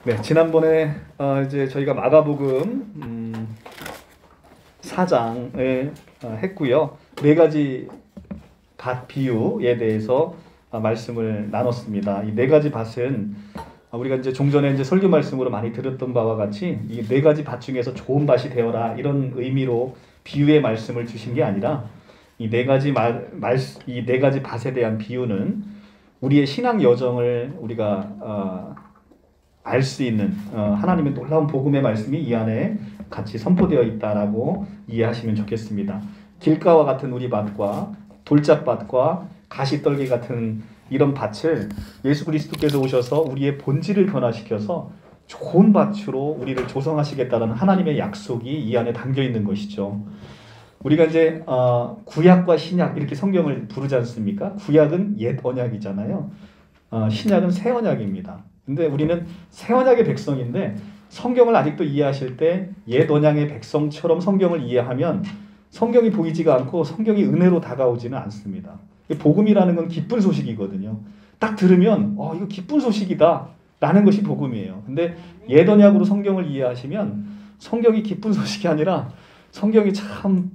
네, 지난번에 이제 저희가 마가복음 4장을 했고요. 네 가지 밭 비유에 대해서 말씀을 나눴습니다. 이 네 가지 밭은 우리가 이제 종전에 이제 설교 말씀으로 많이 들었던 바와 같이 이 네 가지 밭 중에서 좋은 밭이 되어라 이런 의미로 비유의 말씀을 주신 게 아니라 이 네 가지 이 네 가지 밭에 대한 비유는 우리의 신앙 여정을 우리가 알 수 있는 하나님의 놀라운 복음의 말씀이 이 안에 같이 선포되어 있다라고 이해하시면 좋겠습니다. 길가와 같은 우리 밭과 돌짝밭과 가시떨기 같은 이런 밭을 예수 그리스도께서 오셔서 우리의 본질을 변화시켜서 좋은 밭으로 우리를 조성하시겠다는 하나님의 약속이 이 안에 담겨 있는 것이죠. 우리가 이제 구약과 신약 이렇게 성경을 부르지 않습니까? 구약은 옛 언약이잖아요. 신약은 새 언약입니다. 근데 우리는 새 언약의 백성인데 성경을 아직도 이해하실 때 옛 언약의 백성처럼 성경을 이해하면 성경이 보이지가 않고 성경이 은혜로 다가오지는 않습니다. 복음이라는 건 기쁜 소식이거든요. 딱 들으면 이거 기쁜 소식이다 라는 것이 복음이에요. 근데 옛 언약으로 성경을 이해하시면 성경이 기쁜 소식이 아니라 성경이 참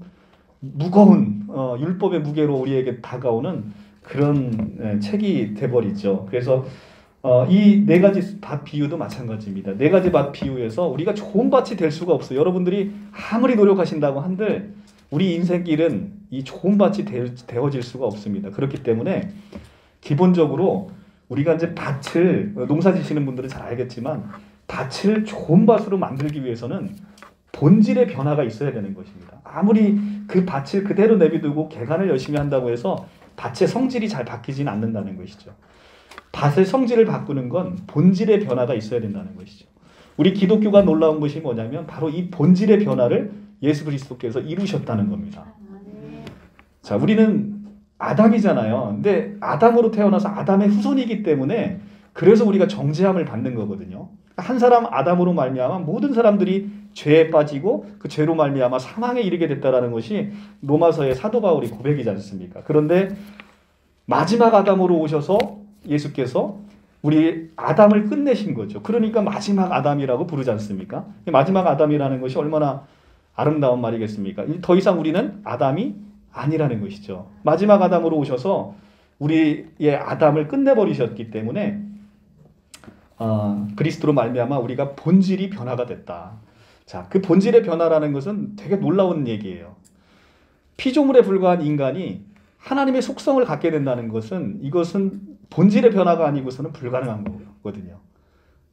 무거운 율법의 무게로 우리에게 다가오는 그런 책이 돼버리죠. 그래서 이 네 가지 밭 비유도 마찬가지입니다. 네 가지 밭 비유에서 우리가 좋은 밭이 될 수가 없어요. 여러분들이 아무리 노력하신다고 한들 우리 인생길은 이 좋은 밭이 되어질 수가 없습니다. 그렇기 때문에 기본적으로 우리가 이제 밭을 농사 지시는 분들은 잘 알겠지만 밭을 좋은 밭으로 만들기 위해서는 본질의 변화가 있어야 되는 것입니다. 아무리 그 밭을 그대로 내비두고 개간을 열심히 한다고 해서 밭의 성질이 잘 바뀌지는 않는다는 것이죠. 밭의 성질을 바꾸는 건 본질의 변화가 있어야 된다는 것이죠. 우리 기독교가 놀라운 것이 뭐냐면 바로 이 본질의 변화를 예수 그리스도께서 이루셨다는 겁니다. 자, 우리는 아담이잖아요. 근데 아담으로 태어나서 아담의 후손이기 때문에 그래서 우리가 정죄함을 받는 거거든요. 한 사람 아담으로 말미암아 모든 사람들이 죄에 빠지고 그 죄로 말미암아 사망에 이르게 됐다라는 것이 로마서의 사도 바울이 고백이지 않습니까? 그런데 마지막 아담으로 오셔서 예수께서 우리 아담을 끝내신 거죠. 그러니까 마지막 아담이라고 부르지 않습니까? 마지막 아담이라는 것이 얼마나 아름다운 말이겠습니까? 더 이상 우리는 아담이 아니라는 것이죠. 마지막 아담으로 오셔서 우리의 아담을 끝내버리셨기 때문에 그리스도로 말미암아 우리가 본질이 변화가 됐다. 자, 그 본질의 변화라는 것은 되게 놀라운 얘기예요. 피조물에 불과한 인간이 하나님의 속성을 갖게 된다는 것은 이것은 본질의 변화가 아니고서는 불가능한 거거든요.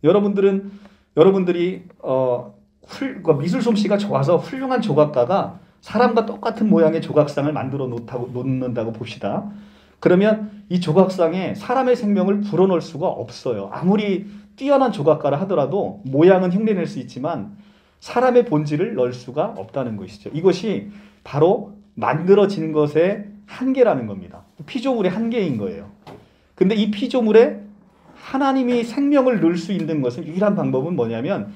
여러분들이 미술 솜씨가 좋아서 훌륭한 조각가가 사람과 똑같은 모양의 조각상을 만들어 놓는다고 봅시다. 그러면 이 조각상에 사람의 생명을 불어넣을 수가 없어요. 아무리 뛰어난 조각가라 하더라도 모양은 흉내낼 수 있지만 사람의 본질을 넣을 수가 없다는 것이죠. 이것이 바로 만들어진 것의 한계라는 겁니다. 피조물의 한계인 거예요. 근데 이 피조물에 하나님이 생명을 넣을 수 있는 것은 유일한 방법은 뭐냐면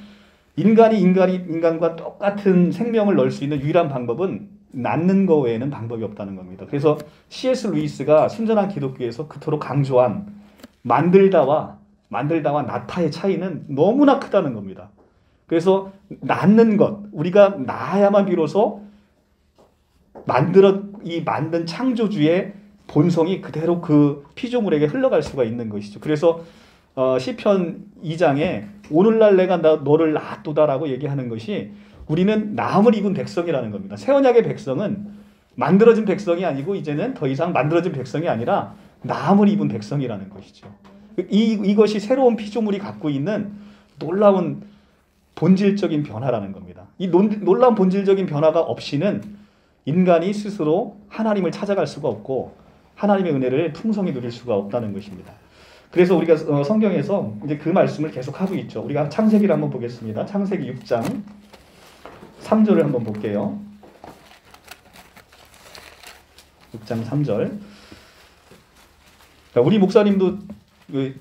인간과 똑같은 생명을 넣을 수 있는 유일한 방법은 낳는 거 외에는 방법이 없다는 겁니다. 그래서 C.S. 루이스가 순전한 기독교에서 그토록 강조한 만들다와 낳다의 차이는 너무나 크다는 겁니다. 그래서 낳는 것, 우리가 낳아야만 비로소 만든 창조주의 본성이 그대로 그 피조물에게 흘러갈 수가 있는 것이죠. 그래서 시편 2장에 오늘날 내가 너를 낳았도다라고 얘기하는 것이 우리는 나음을 입은 백성이라는 겁니다. 새 언약의 백성은 만들어진 백성이 아니고 이제는 더 이상 만들어진 백성이 아니라 나음을 입은 백성이라는 것이죠. 이것이 새로운 피조물이 갖고 있는 놀라운 본질적인 변화라는 겁니다. 이 놀라운 본질적인 변화가 없이는 인간이 스스로 하나님을 찾아갈 수가 없고 하나님의 은혜를 풍성히 누릴 수가 없다는 것입니다. 그래서 우리가 성경에서 이제 그 말씀을 계속 하고 있죠. 우리가 창세기를 한번 보겠습니다. 창세기 6장 3절을 한번 볼게요. 6장 3절. 우리 목사님도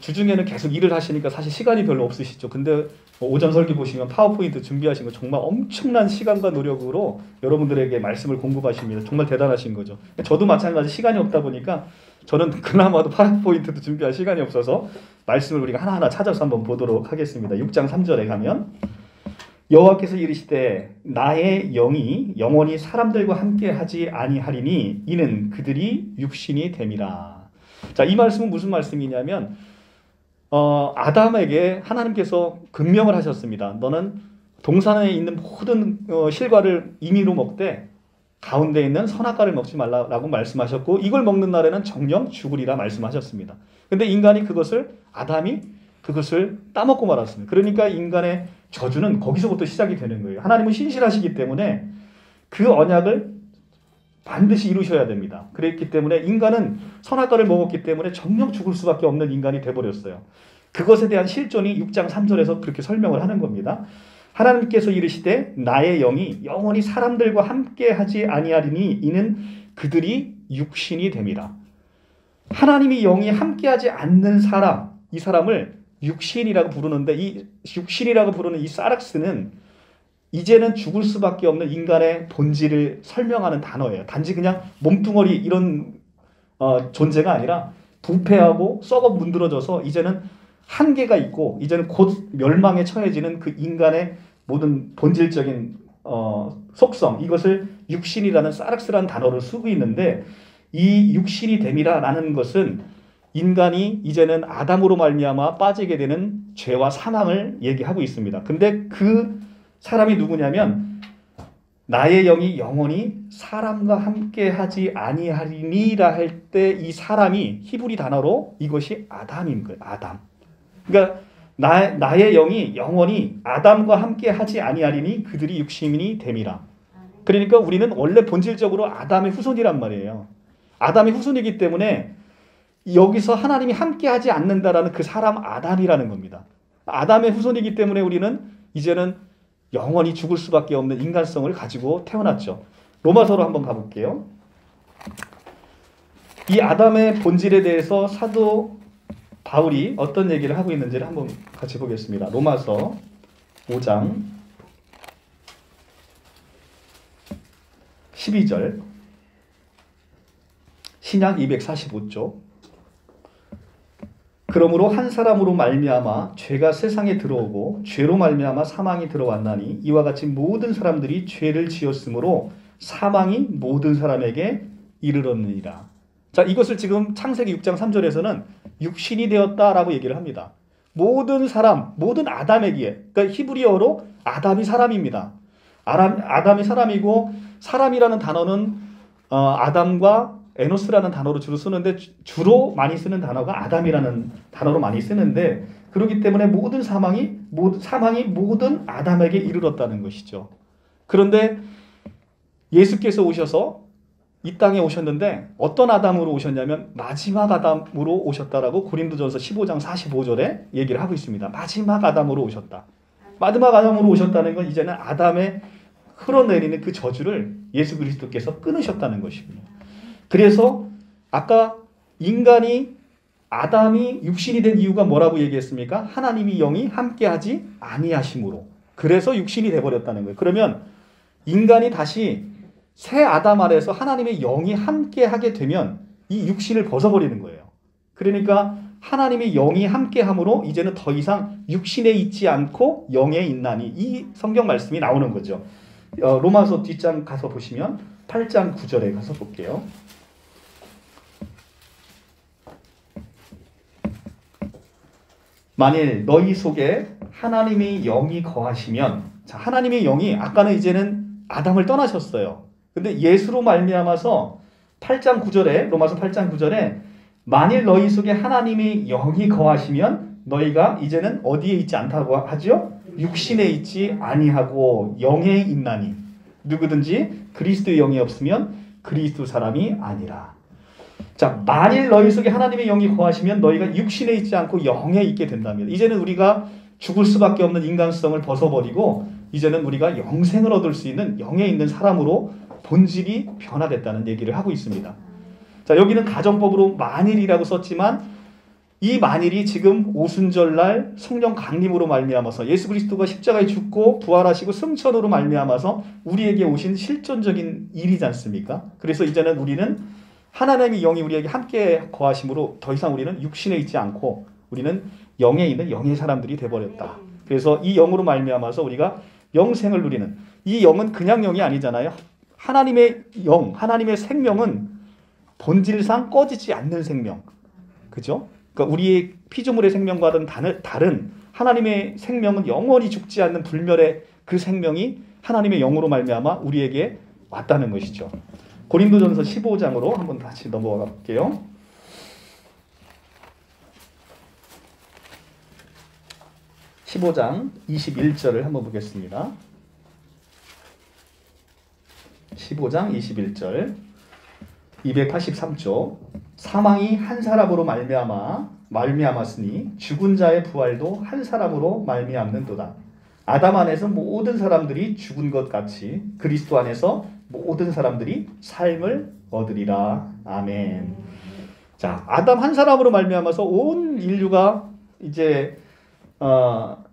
주중에는 계속 일을 하시니까 사실 시간이 별로 없으시죠. 근데 오전 설교 보시면 파워포인트 준비하신 거 정말 엄청난 시간과 노력으로 여러분들에게 말씀을 공급하십니다. 정말 대단하신 거죠. 저도 마찬가지 시간이 없다 보니까 저는 그나마도 파워포인트도 준비할 시간이 없어서 말씀을 우리가 하나하나 찾아서 한번 보도록 하겠습니다. 6장 3절에 가면 여호와께서 이르시되 나의 영이 영원히 사람들과 함께 하지 아니하리니 이는 그들이 육신이 됨이라. 자, 이 말씀은 무슨 말씀이냐면 아담에게 하나님께서 금명을 하셨습니다. 너는 동산에 있는 모든 실과를 임의로 먹되 가운데 있는 선악과를 먹지 말라고 말씀하셨고 이걸 먹는 날에는 정령 죽으리라 말씀하셨습니다. 근데 인간이 아담이 그것을 따먹고 말았습니다. 그러니까 인간의 저주는 거기서부터 시작이 되는 거예요. 하나님은 신실하시기 때문에 그 언약을 반드시 이루셔야 됩니다. 그랬기 때문에 인간은 선악과를 먹었기 때문에 정령 죽을 수밖에 없는 인간이 돼버렸어요. 그것에 대한 실존이 6장 3절에서 그렇게 설명을 하는 겁니다. 하나님께서 이르시되 나의 영이 영원히 사람들과 함께 하지 아니하리니 이는 그들이 육신이 됨이라. 하나님이 영이 함께하지 않는 사람, 이 사람을 육신이라고 부르는데 이 육신이라고 부르는 이 사락스는 이제는 죽을 수밖에 없는 인간의 본질을 설명하는 단어예요. 단지 그냥 몸뚱어리 이런 존재가 아니라 부패하고 썩어 문드러져서 이제는 한계가 있고 이제는 곧 멸망에 처해지는 그 인간의 모든 본질적인 속성, 이것을 육신이라는 사락스라는 단어를 쓰고 있는데 이 육신이 됨이라는 것은 인간이 이제는 아담으로 말미암아 빠지게 되는 죄와 사망을 얘기하고 있습니다. 근데 그 사람이 누구냐면 나의 영이 영원히 사람과 함께 하지 아니하리니라 할 때 이 사람이 히브리 단어로 이것이 아담인 거예요. 아담. 그러니까 나의 영이 영원히 아담과 함께 하지 아니하리니 그들이 육신이 됨이라. 그러니까 우리는 원래 본질적으로 아담의 후손이란 말이에요. 아담의 후손이기 때문에 여기서 하나님이 함께 하지 않는다라는 그 사람 아담이라는 겁니다. 아담의 후손이기 때문에 우리는 이제는 영원히 죽을 수밖에 없는 인간성을 가지고 태어났죠. 로마서로 한번 가볼게요. 이 아담의 본질에 대해서 사도 바울이 어떤 얘기를 하고 있는지를 한번 같이 보겠습니다. 로마서 5장 12절 신약 245쪽 그러므로 한 사람으로 말미암아 죄가 세상에 들어오고 죄로 말미암아 사망이 들어왔나니 이와 같이 모든 사람들이 죄를 지었으므로 사망이 모든 사람에게 이르렀느니라. 자, 이것을 지금 창세기 6장 3절에서는 육신이 되었다라고 얘기를 합니다. 모든 사람, 모든 아담에게, 그러니까 히브리어로 아담이 사람입니다. 아담이 사람이고 사람이라는 단어는 아담과 에노스라는 단어로 주로 쓰는데 주로 많이 쓰는 단어가 아담이라는 단어로 많이 쓰는데 그렇기 때문에 모든 사망이 모든 아담에게 이르렀다는 것이죠. 그런데 예수께서 오셔서 이 땅에 오셨는데 어떤 아담으로 오셨냐면 마지막 아담으로 오셨다라고 고린도전서 15장 45절에 얘기를 하고 있습니다. 마지막 아담으로 오셨다. 마지막 아담으로 오셨다는 건 이제는 아담의 흘러내리는 그 저주를 예수 그리스도께서 끊으셨다는 것입니다. 그래서 아까 아담이 육신이 된 이유가 뭐라고 얘기했습니까? 하나님이 영이 함께하지 아니하심으로. 그래서 육신이 돼버렸다는 거예요. 그러면 인간이 다시 새 아담 아래에서 하나님의 영이 함께하게 되면 이 육신을 벗어버리는 거예요. 그러니까 하나님의 영이 함께함으로 이제는 더 이상 육신에 있지 않고 영에 있나니 이 성경 말씀이 나오는 거죠. 로마서 뒷장 가서 보시면 8장 9절에 가서 볼게요. 만일 너희 속에 하나님의 영이 거하시면, 자, 하나님의 영이 아까는 이제는 아담을 떠나셨어요. 근데 예수로 말미암아서 8장 9절에 로마서 8장 9절에 만일 너희 속에 하나님의 영이 거하시면 너희가 이제는 어디에 있지 않다고 하죠? 육신에 있지 아니하고 영에 있나니 누구든지 그리스도의 영이 없으면 그리스도 사람이 아니라. 자, 만일 너희 속에 하나님의 영이 거하시면 너희가 육신에 있지 않고 영에 있게 된다면 이제는 우리가 죽을 수밖에 없는 인간성을 벗어버리고 이제는 우리가 영생을 얻을 수 있는 영에 있는 사람으로 본질이 변화됐다는 얘기를 하고 있습니다. 자, 여기는 가정법으로 만일이라고 썼지만 이 만일이 지금 오순절날 성령 강림으로 말미암아서 예수 그리스도가 십자가에 죽고 부활하시고 승천으로 말미암아서 우리에게 오신 실존적인 일이지 않습니까? 그래서 이제는 우리는 하나님의 영이 우리에게 함께 거하심으로 더 이상 우리는 육신에 있지 않고 우리는 영에 있는 영의 사람들이 돼버렸다. 그래서 이 영으로 말미암아서 우리가 영생을 누리는, 이 영은 그냥 영이 아니잖아요. 하나님의 영, 하나님의 생명은 본질상 꺼지지 않는 생명. 그죠? 그러니까 우리의 피조물의 생명과는 다른 하나님의 생명은 영원히 죽지 않는 불멸의 그 생명이 하나님의 영으로 말미암아 우리에게 왔다는 것이죠. 고린도전서 15장으로 한번 다시 넘어가 볼게요. (15장) 21절을 한번 보겠습니다. 15장 21절 283조 사망이 한 사람으로 말미암았으니 죽은 자의 부활도 한 사람으로 말미암는도다. 아담 안에서 모든 사람들이 죽은 것 같이 그리스도 안에서 모든 사람들이 삶을 얻으리라. 아멘. 자, 아담 한 사람으로 말미암아서 온 인류가 이제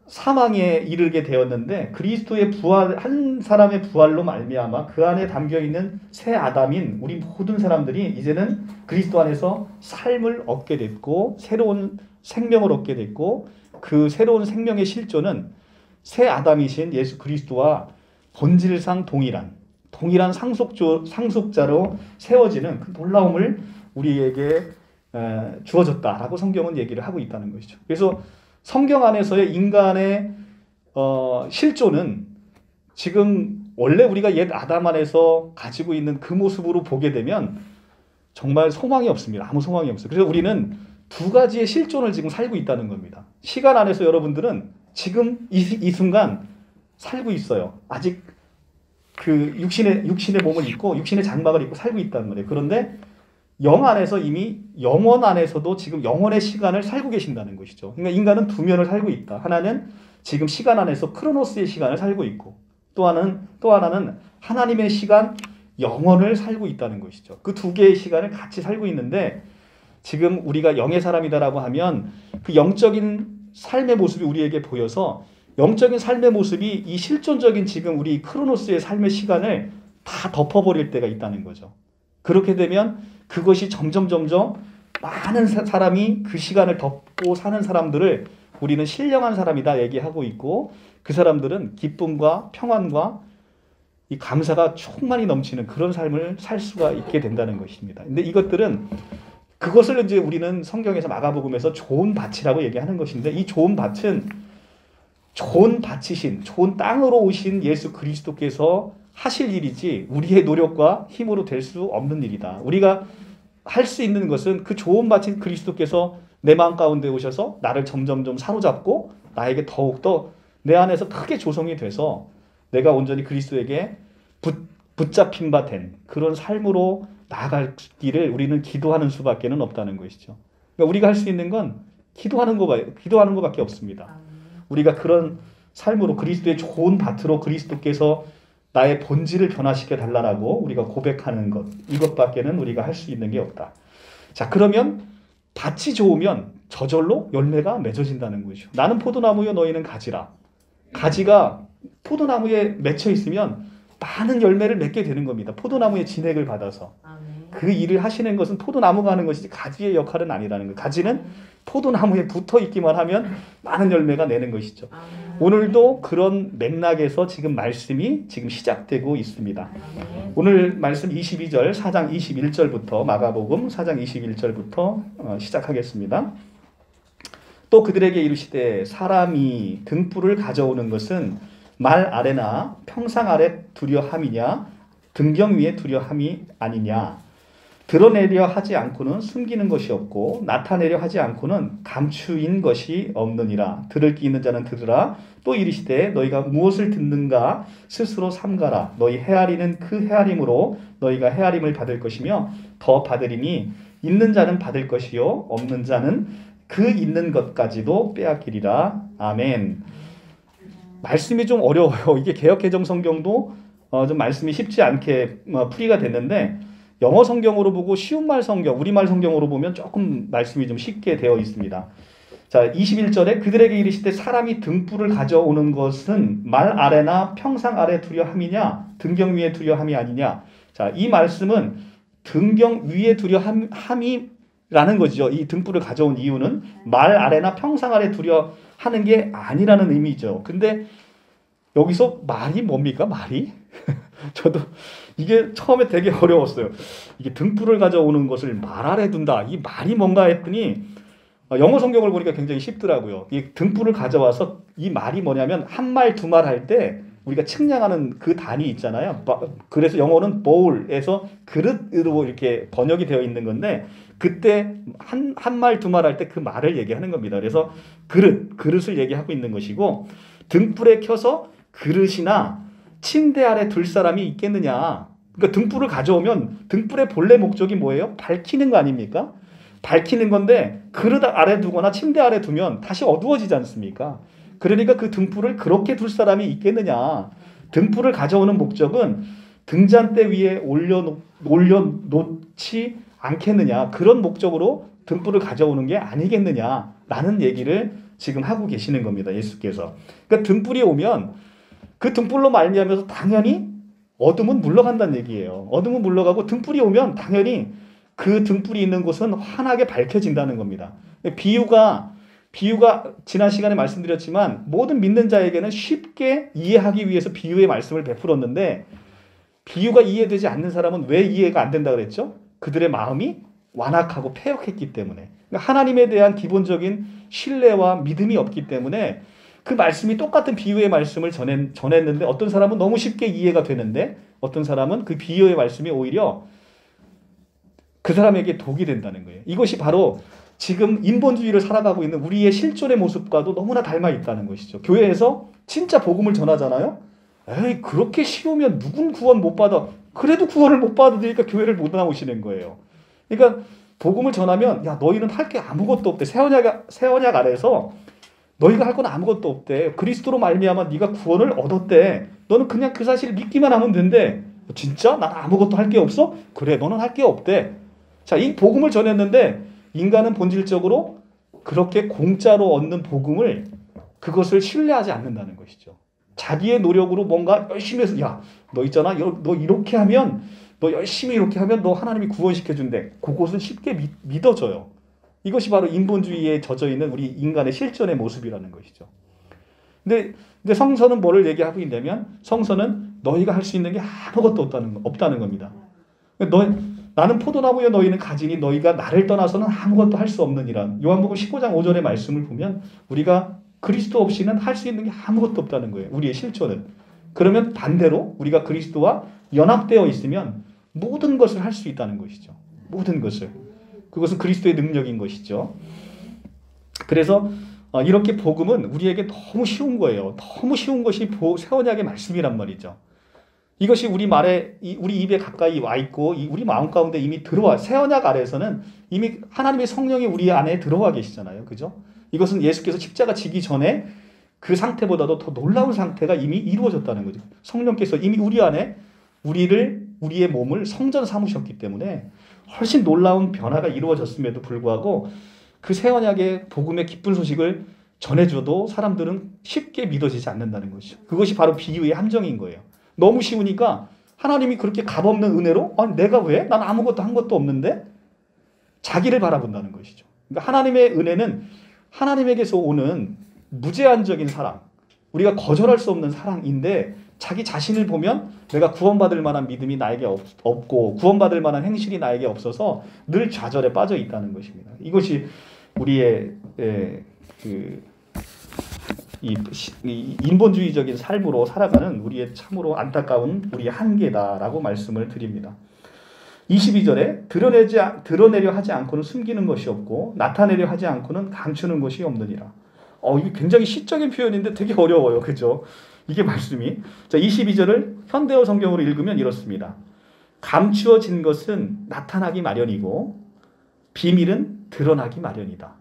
사망에 이르게 되었는데 그리스도의 부활, 한 사람의 부활로 말미암아 그 안에 담겨 있는 새 아담인 우리 모든 사람들이 이제는 그리스도 안에서 삶을 얻게 됐고 새로운 생명을 얻게 됐고 그 새로운 생명의 실존은 새 아담이신 예수 그리스도와 본질상 동일한 상속자로 세워지는 그 놀라움을 우리에게 주어졌다라고 성경은 얘기를 하고 있다는 것이죠. 그래서 성경 안에서의 인간의 실존은 지금 원래 우리가 옛 아담 안에서 가지고 있는 그 모습으로 보게 되면 정말 소망이 없습니다. 아무 소망이 없어요. 그래서 우리는 두 가지의 실존을 지금 살고 있다는 겁니다. 시간 안에서 여러분들은 지금 이 순간 살고 있어요. 아직 그 육신의 몸을 입고 육신의 장막을 입고 살고 있다는 거예요. 그런데 영 안에서 이미 영원 안에서도 지금 영원의 시간을 살고 계신다는 것이죠. 그러니까 인간은 두 면을 살고 있다. 하나는 지금 시간 안에서 크로노스의 시간을 살고 있고 또 하나는 하나님의 시간, 영원을 살고 있다는 것이죠. 그 두 개의 시간을 같이 살고 있는데 지금 우리가 영의 사람이다라고 하면 그 영적인 삶의 모습이 우리에게 보여서 영적인 삶의 모습이 이 실존적인 지금 우리 크로노스의 삶의 시간을 다 덮어버릴 때가 있다는 거죠. 그렇게 되면 그것이 점점 많은 사람이 그 시간을 덮고 사는 사람들을 우리는 신령한 사람이다 얘기하고 있고 그 사람들은 기쁨과 평안과 이 감사가 충만히 넘치는 그런 삶을 살 수가 있게 된다는 것입니다. 근데 이것들은 그것을 이제 우리는 성경에서 마가복음에서 좋은 밭이라고 얘기하는 것인데 이 좋은 밭은 좋은 밭이신 좋은 땅으로 오신 예수 그리스도께서 하실 일이지 우리의 노력과 힘으로 될 수 없는 일이다. 우리가 할 수 있는 것은 그 좋은 밭인 그리스도께서 내 마음 가운데 오셔서 나를 점점 사로잡고 나에게 더욱더 내 안에서 크게 조성이 돼서 내가 온전히 그리스도에게 붙잡힌 바 된 그런 삶으로 나아갈 길을 우리는 기도하는 수밖에는 없다는 것이죠. 그러니까 우리가 할 수 있는 건 기도하는 것밖에 없습니다. 우리가 그런 삶으로 그리스도의 좋은 밭으로 그리스도께서 나의 본질을 변화시켜 달라라고 우리가 고백하는 것, 이것밖에는 우리가 할 수 있는 게 없다. 자, 그러면 밭이 좋으면 저절로 열매가 맺어진다는 것이죠. 나는 포도나무요 너희는 가지라. 가지가 포도나무에 맺혀 있으면 많은 열매를 맺게 되는 겁니다. 포도나무의 진액을 받아서. 그 일을 하시는 것은 포도나무가 하는 것이지 가지의 역할은 아니라는 거예요. 가지는 포도나무에 붙어 있기만 하면 많은 열매가 내는 것이죠. 오늘도 그런 맥락에서 지금 말씀이 지금 시작되고 있습니다. 오늘 말씀 22절, 4장 21절부터 마가복음 4장 21절부터 시작하겠습니다. 또 그들에게 이르시되 사람이 등불을 가져오는 것은 말 아래나 평상 아래 두려함이냐 등경 위에 두려함이 아니냐. 드러내려 하지 않고는 숨기는 것이 없고 나타내려 하지 않고는 감추인 것이 없느니라. 들을 귀 있는 자는 들으라. 또 이르시되 너희가 무엇을 듣는가 스스로 삼가라. 너희 헤아리는 그 헤아림으로 너희가 헤아림을 받을 것이며 더 받으리니 있는 자는 받을 것이요 없는 자는 그 있는 것까지도 빼앗기리라. 아멘. 말씀이 좀 어려워요. 이게 개역개정 성경도 좀 말씀이 쉽지 않게 풀이가 됐는데 영어 성경으로 보고 쉬운 말 성경, 우리말 성경으로 보면 조금 말씀이 좀 쉽게 되어 있습니다. 자, 21절에 그들에게 이르시되 사람이 등불을 가져오는 것은 말 아래나 평상 아래 두려함이냐 등경 위에 두려함이 아니냐. 자, 이 말씀은 등경 위에 두려 함이라는 거죠. 이 등불을 가져온 이유는 말 아래나 평상 아래 두려 하는 게 아니라는 의미죠. 근데 여기서 말이 뭡니까? 말이? 저도 이게 처음에 되게 어려웠어요. 이게 등불을 가져오는 것을 말 아래 둔다. 이 말이 뭔가 했더니 영어 성경을 보니까 굉장히 쉽더라고요. 이 등불을 가져와서 이 말이 뭐냐면 한 말 두 말 할 때 우리가 측량하는 그 단위 있잖아요. 그래서 영어는 bowl에서 그릇으로 이렇게 번역이 되어 있는 건데 그때 한 말 두 말 할 때 그 말을 얘기하는 겁니다. 그래서 그릇을 얘기하고 있는 것이고 등불에 켜서 그릇이나 침대 아래 둘 사람이 있겠느냐. 그러니까 등불을 가져오면 등불의 본래 목적이 뭐예요? 밝히는 거 아닙니까? 밝히는 건데 그릇 아래 두거나 침대 아래 두면 다시 어두워지지 않습니까? 그러니까 그 등불을 그렇게 둘 사람이 있겠느냐. 등불을 가져오는 목적은 등잔대 위에 올려놓지 않겠느냐. 그런 목적으로 등불을 가져오는 게 아니겠느냐라는 얘기를 지금 하고 계시는 겁니다. 예수께서. 그러니까 등불이 오면 그 등불로 말미암아서 당연히 어둠은 물러간다는 얘기예요. 어둠은 물러가고 등불이 오면 당연히 그 등불이 있는 곳은 환하게 밝혀진다는 겁니다. 비유가 지난 시간에 말씀드렸지만 모든 믿는 자에게는 쉽게 이해하기 위해서 비유의 말씀을 베풀었는데 비유가 이해되지 않는 사람은 왜 이해가 안 된다 그랬죠? 그들의 마음이 완악하고 패역했기 때문에. 그러니까 하나님에 대한 기본적인 신뢰와 믿음이 없기 때문에 그 말씀이 똑같은 비유의 말씀을 전했는데 어떤 사람은 너무 쉽게 이해가 되는데 어떤 사람은 그 비유의 말씀이 오히려 그 사람에게 독이 된다는 거예요. 이것이 바로 지금 인본주의를 살아가고 있는 우리의 실존의 모습과도 너무나 닮아 있다는 것이죠. 교회에서 진짜 복음을 전하잖아요. 에이, 그렇게 쉬우면 누군 구원 못 받아. 그래도 구원을 못 받으니까 교회를 못 나오시는 거예요. 그러니까 복음을 전하면 야 너희는 할 게 아무것도 없대. 새 언약 아래에서 너희가 할 건 아무것도 없대. 그리스도로 말미암아 네가 구원을 얻었대. 너는 그냥 그 사실을 믿기만 하면 된대. 진짜? 난 아무것도 할 게 없어? 그래, 너는 할 게 없대. 자, 이 복음을 전했는데 인간은 본질적으로 그렇게 공짜로 얻는 복음을 그것을 신뢰하지 않는다는 것이죠. 자기의 노력으로 뭔가 열심히 해서 야, 너 있잖아. 너 이렇게 하면 너 열심히 이렇게 하면 너 하나님이 구원시켜준대. 그것은 쉽게 믿어져요. 이것이 바로 인본주의에 젖어 있는 우리 인간의 실존의 모습이라는 것이죠. 근데 성서는 뭐를 얘기하고 있냐면 성서는 너희가 할 수 있는 게 아무것도 없다는 겁니다. 나는 포도나무여 너희는 가지니 너희가 나를 떠나서는 아무것도 할 수 없느니라. 요한복음 15장 5절의 말씀을 보면 우리가 그리스도 없이는 할 수 있는 게 아무것도 없다는 거예요. 우리의 실존은. 그러면 반대로 우리가 그리스도와 연합되어 있으면 모든 것을 할 수 있다는 것이죠. 모든 것을. 그것은 그리스도의 능력인 것이죠. 그래서 이렇게 복음은 우리에게 너무 쉬운 거예요. 너무 쉬운 것이 새 언약의 말씀이란 말이죠. 이것이 우리 입에 가까이 와 있고 우리 마음 가운데 이미 들어와. 새 언약 아래에서는 이미 하나님의 성령이 우리 안에 들어와 계시잖아요. 그죠? 이것은 예수께서 십자가 지기 전에 그 상태보다도 더 놀라운 상태가 이미 이루어졌다는 거죠. 성령께서 이미 우리 안에 우리의 몸을 성전 삼으셨기 때문에 훨씬 놀라운 변화가 이루어졌음에도 불구하고 그 새 언약의 복음의 기쁜 소식을 전해줘도 사람들은 쉽게 믿어지지 않는다는 것이죠. 그것이 바로 비유의 함정인 거예요. 너무 쉬우니까 하나님이 그렇게 값없는 은혜로 아니 내가 왜? 난 아무것도 한 것도 없는데 자기를 바라본다는 것이죠. 그러니까 하나님의 은혜는 하나님에게서 오는 무제한적인 사랑, 우리가 거절할 수 없는 사랑인데 자기 자신을 보면 내가 구원받을 만한 믿음이 나에게 없고 구원받을 만한 행실이 나에게 없어서 늘 좌절에 빠져 있다는 것입니다. 이것이 우리의 이 인본주의적인 삶으로 살아가는 우리의 참으로 안타까운 우리의 한계다라고 말씀을 드립니다. 22절에 드러내려 하지 않고는 숨기는 것이 없고 나타내려 하지 않고는 감추는 것이 없느니라. 이게 굉장히 시적인 표현인데 되게 어려워요. 그죠? 이게 말씀이. 자, 22절을 현대어 성경으로 읽으면 이렇습니다. 감추어진 것은 나타나기 마련이고 비밀은 드러나기 마련이다.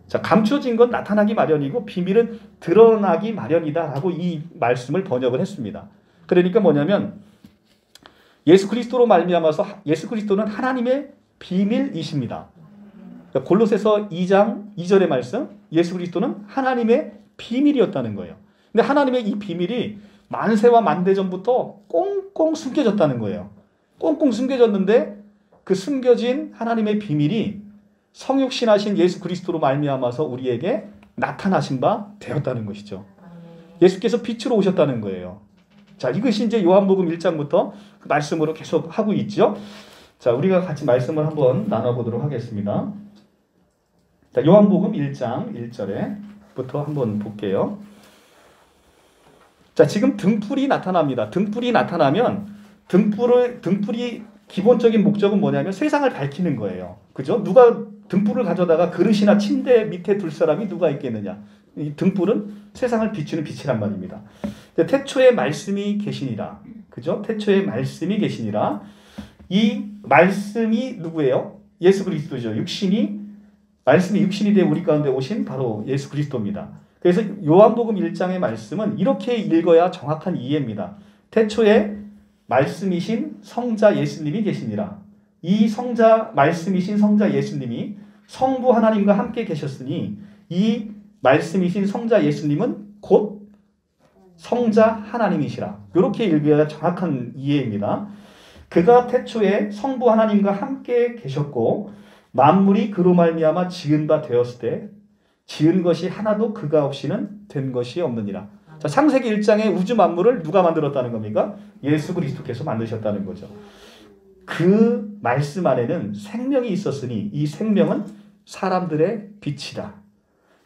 자, 감추어진 건 나타나기 마련이고 비밀은 드러나기 마련이다라고 이 말씀을 번역을 했습니다. 그러니까 뭐냐면 예수 그리스도로 말미암아서 예수 그리스도는 하나님의 비밀이십니다. 골로새서 2장 2절의 말씀, 예수 그리스도는 하나님의 비밀이었다는 거예요. 근데 하나님의 이 비밀이 만세와 만대 전부터 꽁꽁 숨겨졌다는 거예요. 꽁꽁 숨겨졌는데 그 숨겨진 하나님의 비밀이 성육신하신 예수 그리스도로 말미암아서 우리에게 나타나신 바 되었다는 것이죠. 예수께서 빛으로 오셨다는 거예요. 자, 이것이 이제 요한복음 1장부터 그 말씀으로 계속 하고 있죠. 자, 우리가 같이 말씀을 한번 나눠보도록 하겠습니다. 자, 요한복음 1장 1절에부터 한번 볼게요. 자, 지금 등불이 나타납니다. 등불이 나타나면 등불이 기본적인 목적은 뭐냐면 세상을 밝히는 거예요. 그죠? 누가 등불을 가져다가 그릇이나 침대 밑에 둘 사람이 누가 있겠느냐? 이 등불은 세상을 비추는 빛이란 말입니다. 태초에 말씀이 계시니라. 그죠? 태초에 말씀이 계시니라. 이 말씀이 누구예요? 예수 그리스도죠. 말씀이 육신이 되어 우리 가운데 오신 바로 예수 그리스도입니다. 그래서 요한복음 1장의 말씀은 이렇게 읽어야 정확한 이해입니다. 태초에 말씀이신 성자 예수님이 계시니라. 이 말씀이신 성자 예수님이 성부 하나님과 함께 계셨으니 이 말씀이신 성자 예수님은 곧 성자 하나님이시라. 이렇게 읽어야 정확한 이해입니다. 그가 태초에 성부 하나님과 함께 계셨고 만물이 그로 말미암아 지은 바 되었을 때 지은 것이 하나도 그가 없이는 된 것이 없느니라. 자, 창세기 1장의 우주 만물을 누가 만들었다는 겁니까? 예수 그리스도께서 만드셨다는 거죠. 그 말씀 안에는 생명이 있었으니 이 생명은 사람들의 빛이다.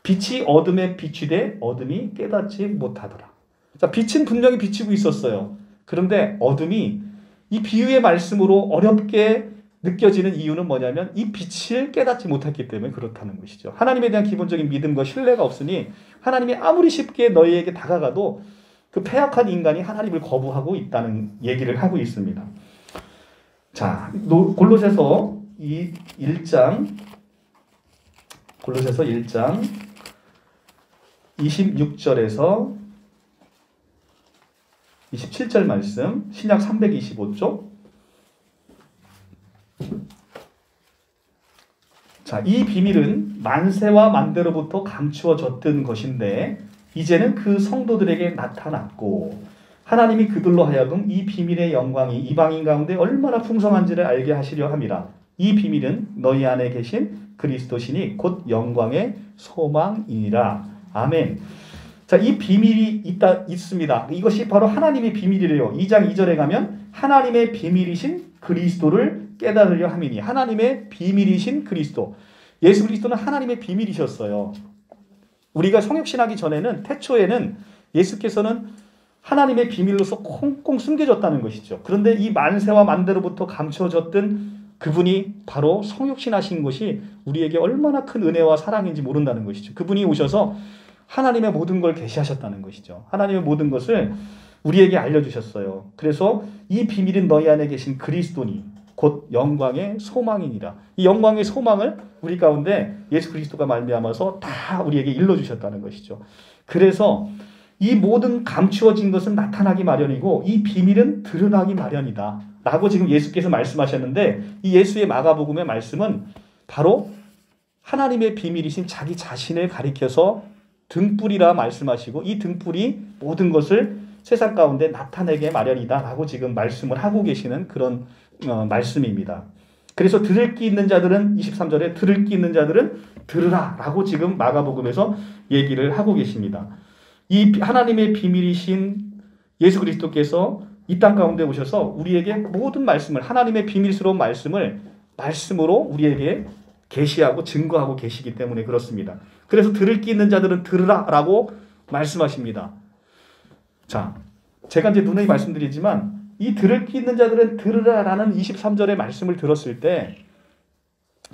빛이 어둠에 비추되 어둠이 깨닫지 못하더라. 자, 빛은 분명히 비치고 있었어요. 그런데 어둠이 이 비유의 말씀으로 어렵게 느껴지는 이유는 뭐냐면 이 빛을 깨닫지 못했기 때문에 그렇다는 것이죠. 하나님에 대한 기본적인 믿음과 신뢰가 없으니 하나님이 아무리 쉽게 너희에게 다가가도 그 패역한 인간이 하나님을 거부하고 있다는 얘기를 하고 있습니다. 자, 골로새서 1장 26절에서 27절 말씀, 신약 325쪽. 자, 이 비밀은 만세와 만대로부터 감추어졌던 것인데 이제는 그 성도들에게 나타났고 하나님이 그들로 하여금 이 비밀의 영광이 이방인 가운데 얼마나 풍성한지를 알게 하시려 함이라. 이 비밀은 너희 안에 계신 그리스도시니 곧 영광의 소망이니라. 아멘. 자, 이 비밀이 있습니다. 이것이 바로 하나님의 비밀이래요. 2장 2절에 가면 하나님의 비밀이신 그리스도를 깨달으려 함이니. 하나님의 비밀이신 그리스도. 예수 그리스도는 하나님의 비밀이셨어요. 우리가 성육신하기 전에는 태초에는 예수께서는 하나님의 비밀로서 콩콩 숨겨졌다는 것이죠. 그런데 이 만세와 만대로부터 감춰졌던 그분이 바로 성육신하신 것이 우리에게 얼마나 큰 은혜와 사랑인지 모른다는 것이죠. 그분이 오셔서 하나님의 모든 걸 계시하셨다는 것이죠. 하나님의 모든 것을 우리에게 알려주셨어요. 그래서 이 비밀은 너희 안에 계신 그리스도니 곧 영광의 소망이니라. 이 영광의 소망을 우리 가운데 예수 그리스도가 말미암아서 다 우리에게 일러주셨다는 것이죠. 그래서 이 모든 감추어진 것은 나타나기 마련이고 이 비밀은 드러나기 마련이다 라고 지금 예수께서 말씀하셨는데 이 예수의 마가복음의 말씀은 바로 하나님의 비밀이신 자기 자신을 가리켜서 등불이라 말씀하시고 이 등불이 모든 것을 세상 가운데 나타내게 마련이다 라고 지금 말씀을 하고 계시는 그런 말씀입니다. 그래서 들을 귀 있는 자들은 23절에 들을 귀 있는 자들은 들으라 라고 지금 마가복음에서 얘기를 하고 계십니다. 이 하나님의 비밀이신 예수 그리스도께서 이 땅 가운데 오셔서 우리에게 모든 말씀을 하나님의 비밀스러운 말씀으로 우리에게 계시하고 증거하고 계시기 때문에 그렇습니다. 그래서 들을 귀 있는 자들은 들으라 라고 말씀하십니다. 자, 제가 이제 누누이 말씀드리지만 이 들을 귀 있는 자들은 들으라 라는 23절의 말씀을 들었을 때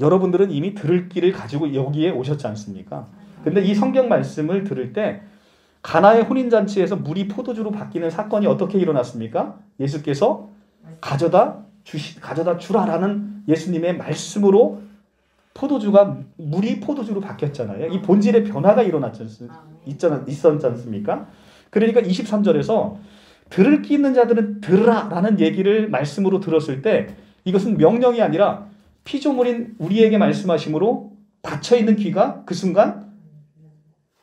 여러분들은 이미 들을 귀를 가지고 여기에 오셨지 않습니까? 근데 이 성경 말씀을 들을 때 가나의 혼인잔치에서 물이 포도주로 바뀌는 사건이 어떻게 일어났습니까? 예수께서 가져다 주라라는 예수님의 말씀으로 물이 포도주로 바뀌었잖아요. 이 본질의 변화가 있었지 않습니까? 그러니까 23절에서 들을 귀 있는 자들은 들으라라는 얘기를 말씀으로 들었을 때 이것은 명령이 아니라 피조물인 우리에게 말씀하심으로 닫혀있는 귀가 그 순간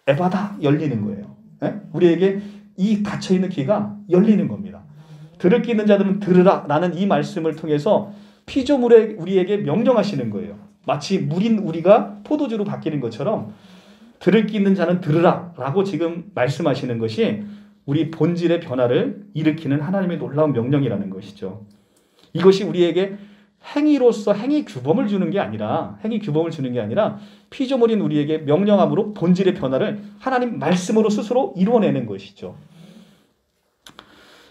에바다 열리는 거예요. 네? 우리에게 이 닫혀있는 귀가 열리는 겁니다. 들을 귀 있는 자들은 들으라라는 이 말씀을 통해서 피조물에 우리에게 명령하시는 거예요. 마치 물인 우리가 포도주로 바뀌는 것처럼 들을 귀 있는 자는 들으라 라고 지금 말씀하시는 것이 우리 본질의 변화를 일으키는 하나님의 놀라운 명령이라는 것이죠. 이것이 우리에게 행위로서 행위 규범을 주는 게 아니라 피조물인 우리에게 명령함으로 본질의 변화를 하나님 말씀으로 스스로 이루어내는 것이죠.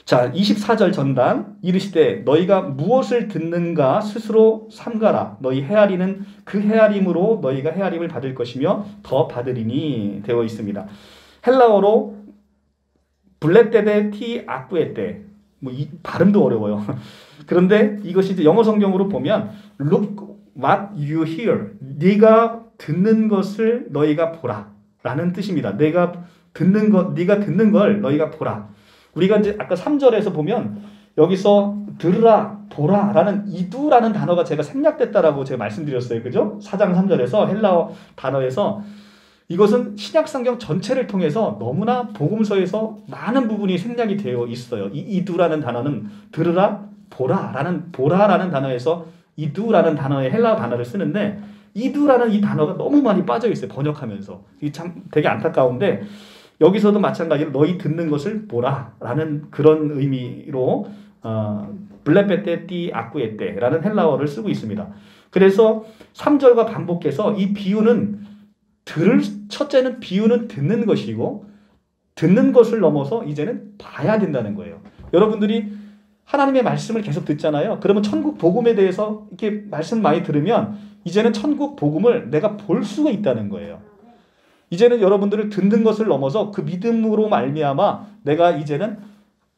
자, 24절 전단 이르시되 너희가 무엇을 듣는가 스스로 삼가라. 너희 헤아리는 그 헤아림으로 너희가 헤아림을 받을 것이며 더 받으리니 되어 있습니다. 헬라어로 블레테데 티 아쿠에테, 뭐 이 발음도 어려워요. 그런데 이것이 이제 영어 성경으로 보면 look what you hear, 네가 듣는 것을 너희가 보라라는 뜻입니다. 네가 듣는 걸 너희가 보라. 우리가 이제 아까 3절에서 보면 여기서 들으라, 보라라는 이두라는 단어가 제가 생략됐다라고 제가 말씀드렸어요. 그죠? 4장 3절에서 헬라어 단어에서 이것은 신약성경 전체를 통해서 너무나 복음서에서 많은 부분이 생략이 되어 있어요. 이 이두라는 단어는 들으라, 보라라는 단어에서 이두라는 단어의 헬라어 단어를 쓰는데 이두라는 이 단어가 너무 많이 빠져 있어요. 번역하면서. 이게 참 되게 안타까운데 여기서도 마찬가지로 너희 듣는 것을 보라라는 그런 의미로 블레페테 띠 아쿠에테라는 헬라어를 쓰고 있습니다. 그래서 3절과 반복해서 이 비유는 첫째는 비유는 듣는 것이고 듣는 것을 넘어서 이제는 봐야 된다는 거예요. 여러분들이 하나님의 말씀을 계속 듣잖아요. 그러면 천국 복음에 대해서 이렇게 말씀 많이 들으면 이제는 천국 복음을 내가 볼 수가 있다는 거예요. 이제는 여러분들을 듣는 것을 넘어서 그 믿음으로 말미암아 내가 이제는